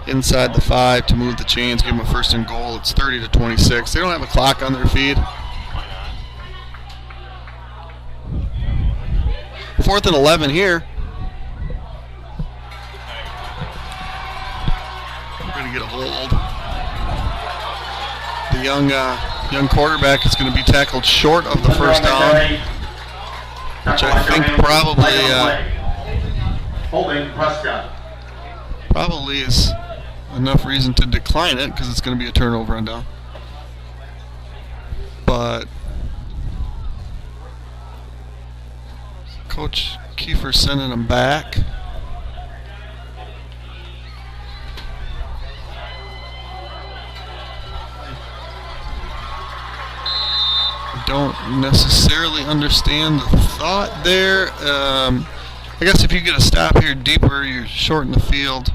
inside the 5 to move the chains, give him a 1st and goal. It's 30-26. They don't have a clock on their feed. 4th and 11 here. We're going to get a hold. The young quarterback is going to be tackled short of the 1st down, which I think holding Prescott. Probably is enough reason to decline it because it's going to be a turnover on down. But Coach Kiefer's sending him back. Don't necessarily understand the thought there. I guess if you get a stop here deeper, you're short in the field.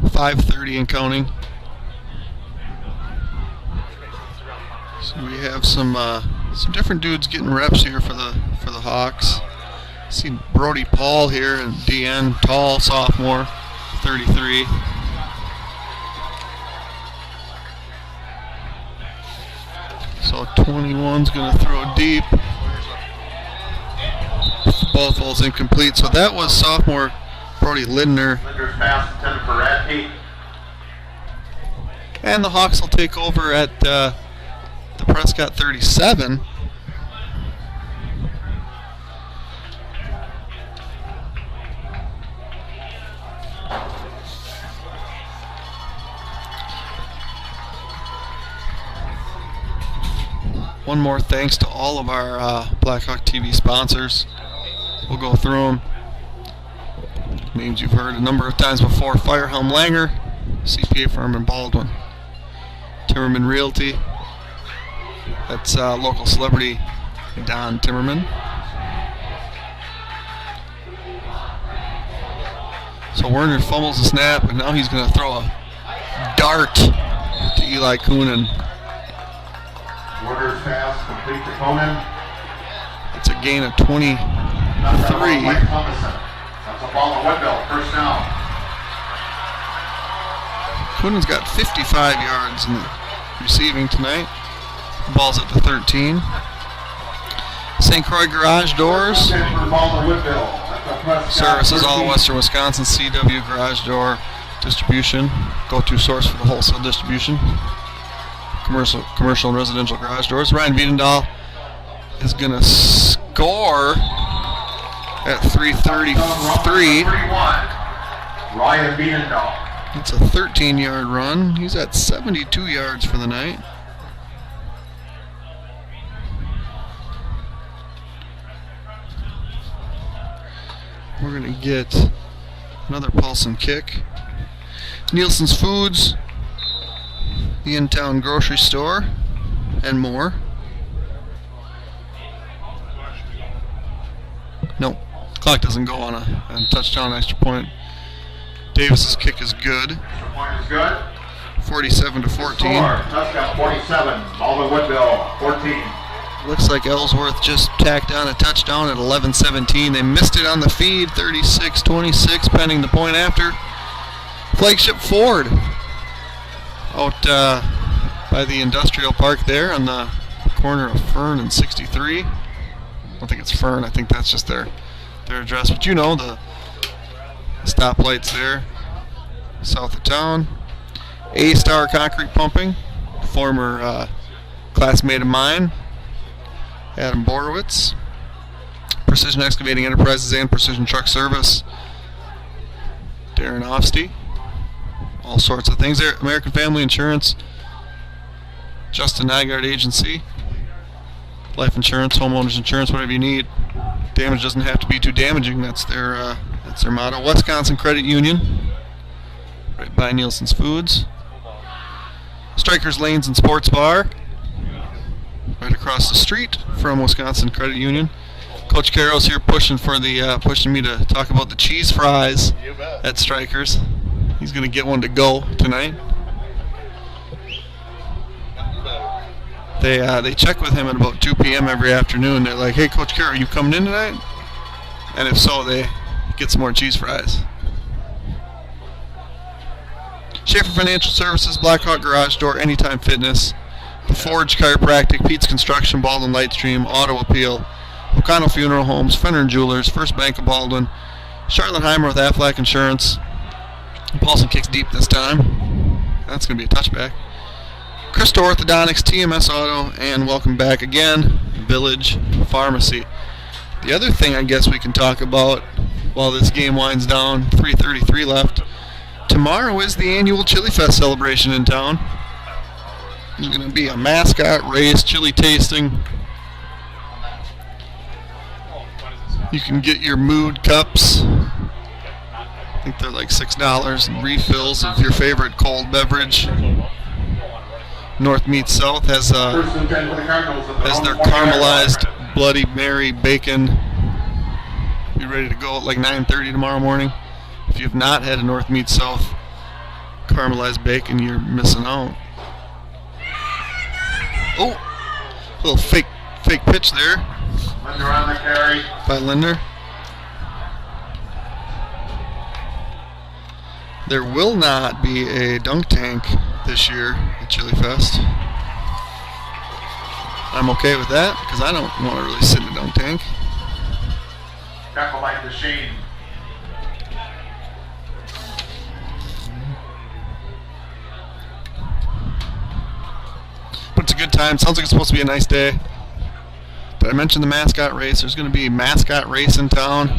.5:30 and counting. So we have some different dudes getting reps here for the Hawks. See Brody Paul here and DN tall sophomore. 33. So 21's going to throw deep. Ball falls incomplete. So that was sophomore Brody Lindner. Linder's pass intended for Radke. And the Hawks will take over at the Prescott 37. One more thanks to all of our Blackhawk TV sponsors. We'll go through them. Names you've heard a number of times before. Firehelm Langer, CPA firm in Baldwin. Timmerman Realty. That's local celebrity Don Timmerman. So Werner fumbles the snap, and now he's going to throw a dart to Eli Coonan. Werner's pass complete to Conan. It's a gain of 23. That's a ball in Woodville. 1st down. Coonan's got 55 yards in the receiving tonight. The ball's at the 13. St. Croix Garage Doors. For the ball to Woodville. That's a Prescott Services all 13. Western Wisconsin. CW Garage Door Distribution. Go-to source for the wholesale distribution. Commercial and residential garage doors. Ryan Wiedendahl is going to score at 3:33. 31. Ryan Wiedendahl. It's a 13-yard run. He's at 72 yards for the night. We're going to get another pulse and kick. Nielsen's Foods, the in-town grocery store, and more. No, clock doesn't go on a touchdown extra point. Davis's kick is good. The point is good. 47 to 14. Score. Prescott 47. Ball to Woodville 14. Looks like Ellsworth just tacked on a touchdown at 11-17. They missed it on the feed, 36-26, pending the point after. Flagship Ford out by the industrial park there on the corner of Fern and 63. I don't think it's Fern. I think that's just their address. But you know the stoplights there, south of town. A-Star Concrete Pumping, former classmate of mine, Adam Borowitz. Precision Excavating Enterprises and Precision Truck Service, Darren Ofsty. All sorts of things there. American Family Insurance, Justin Nygaard Agency, life insurance, homeowners insurance, whatever you need. Damage doesn't have to be too damaging. That's their motto. Wisconsin Credit Union, right by Nielsen's Foods. Strikers Lanes and Sports Bar, right across the street from Wisconsin Credit Union. Coach Carroll's here pushing me to talk about the cheese fries at Strikers. He's going to get one to go tonight. They check with him at about 2 p.m. every afternoon. They're like, "Hey, Coach Carroll, are you coming in tonight?" And if so, they get some more cheese fries. Schaefer Financial Services, Blackhawk Garage Door, Anytime Fitness, The Forge Chiropractic, Pete's Construction, Baldwin Lightstream, Auto Appeal, O'Connell Funeral Homes, Fenner & Jewelers, First Bank of Baldwin, Charlotte Heimer with Aflac Insurance. Paulson kicks deep this time. That's going to be a touchback. Christo Orthodontics, TMS Auto, and welcome back again, Village Pharmacy. The other thing I guess we can talk about while this game winds down, 3:33 left. Tomorrow is the annual Chili Fest celebration in town. There's going to be a mascot race, chili tasting. You can get your mood cups. I think they're like $6 and refills of your favorite cold beverage. North Meets South has their caramelized Bloody Mary bacon. Be ready to go at like 9:30 tomorrow morning. If you have not had a North Meets South caramelized bacon, you're missing out. Oh, a little fake pitch there. Linder on the carry. By Linder. There will not be a dunk tank this year at Chili Fest. I'm okay with that because I don't want to really sit in a dunk tank. Tackle by Deshane. But it's a good time. Sounds like it's supposed to be a nice day. Did I mention the mascot race? There's going to be a mascot race in town.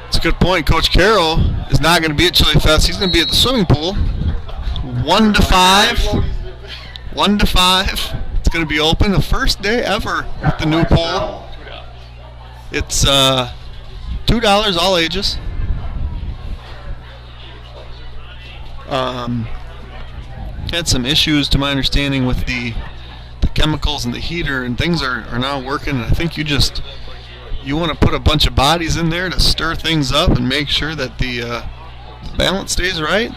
It's a good point. Coach Carroll is not going to be at Chili Fest. He's going to be at the swimming pool. 1 to 5. 1 to 5. It's going to be open the first day ever at the new pool. It's $2 all ages. Had some issues, to my understanding, with the chemicals and the heater, and things are now working. And I think you want to put a bunch of bodies in there to stir things up and make sure that the balance stays right.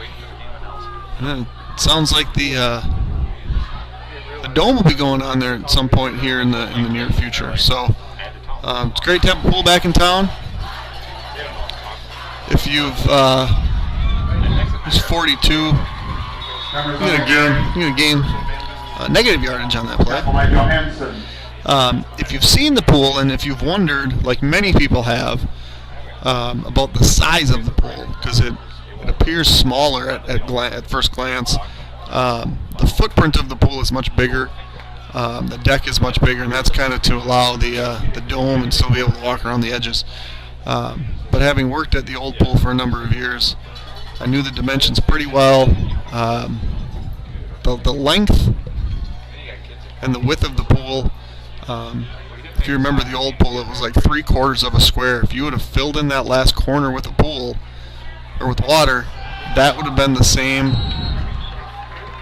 And it sounds like the dome will be going on there at some point here in the near future. So it's great to have a pool back in town. If you've it's 42, you're gonna gain negative yardage on that play. Tackle by Johansson. If you've seen the pool and if you've wondered, like many people have, about the size of the pool, because it appears smaller at first glance, the footprint of the pool is much bigger. The deck is much bigger, and that's kind of to allow the dome and still be able to walk around the edges. But having worked at the old pool for a number of years, I knew the dimensions pretty well. The length and the width of the pool, if you remember the old pool, it was like 3/4 of a square. If you would have filled in that last corner with a pool or with water, that would have been the same.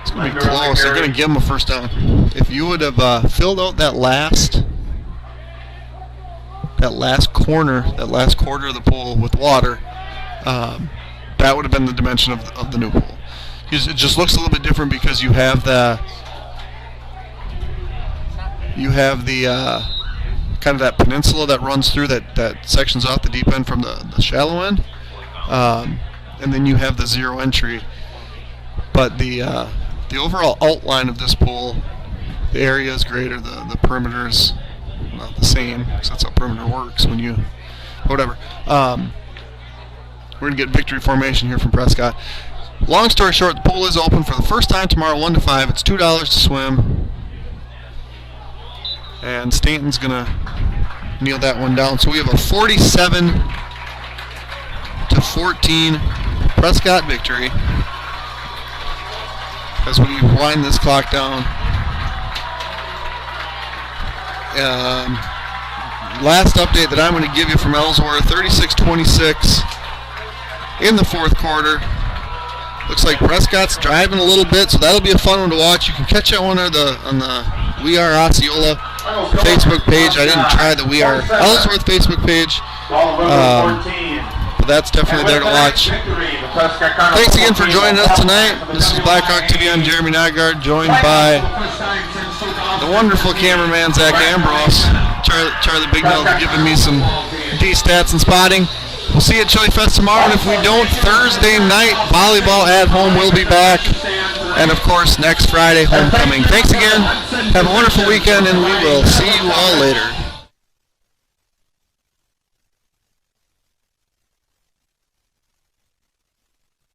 It's going to be close. They're going to give them a first down. If you would have filled out that last corner, that last quarter of the pool with water, that would have been the dimension of the new pool. It just looks a little bit different because you have the kind of that peninsula that runs through that sections off the deep end from the shallow end, and then you have the zero entry. But the overall outline of this pool, the area is greater, the perimeter is not the same, because that's how perimeter works when you whatever. We're going to get victory formation here from Prescott. Long story short, the pool is open for the first time tomorrow, 1 to 5. It's $2 to swim. And Stanton's going to kneel that one down. So we have a 47-14 Prescott victory as we wind this clock down. Last update that I'm going to give you from Ellsworth, 36-26 in the fourth quarter. Looks like Prescott's driving a little bit, so that'll be a fun one to watch. You can catch that one on the We Are Osceola Facebook page. I didn't try the We Are Ellsworth Facebook page, but that's definitely there to watch. Thanks again for joining us tonight. This is Blackhawk TV. I'm Jeremy Nygaard, joined by the wonderful cameraman Zach Ambrose. Charlie Bignell giving me some D-stats and spotting. We'll see you at Chili Fest tomorrow, and if we don't, Thursday night volleyball at home will be back. And of course, next Friday, homecoming. Thanks again. Have a wonderful weekend, and we will see you all later.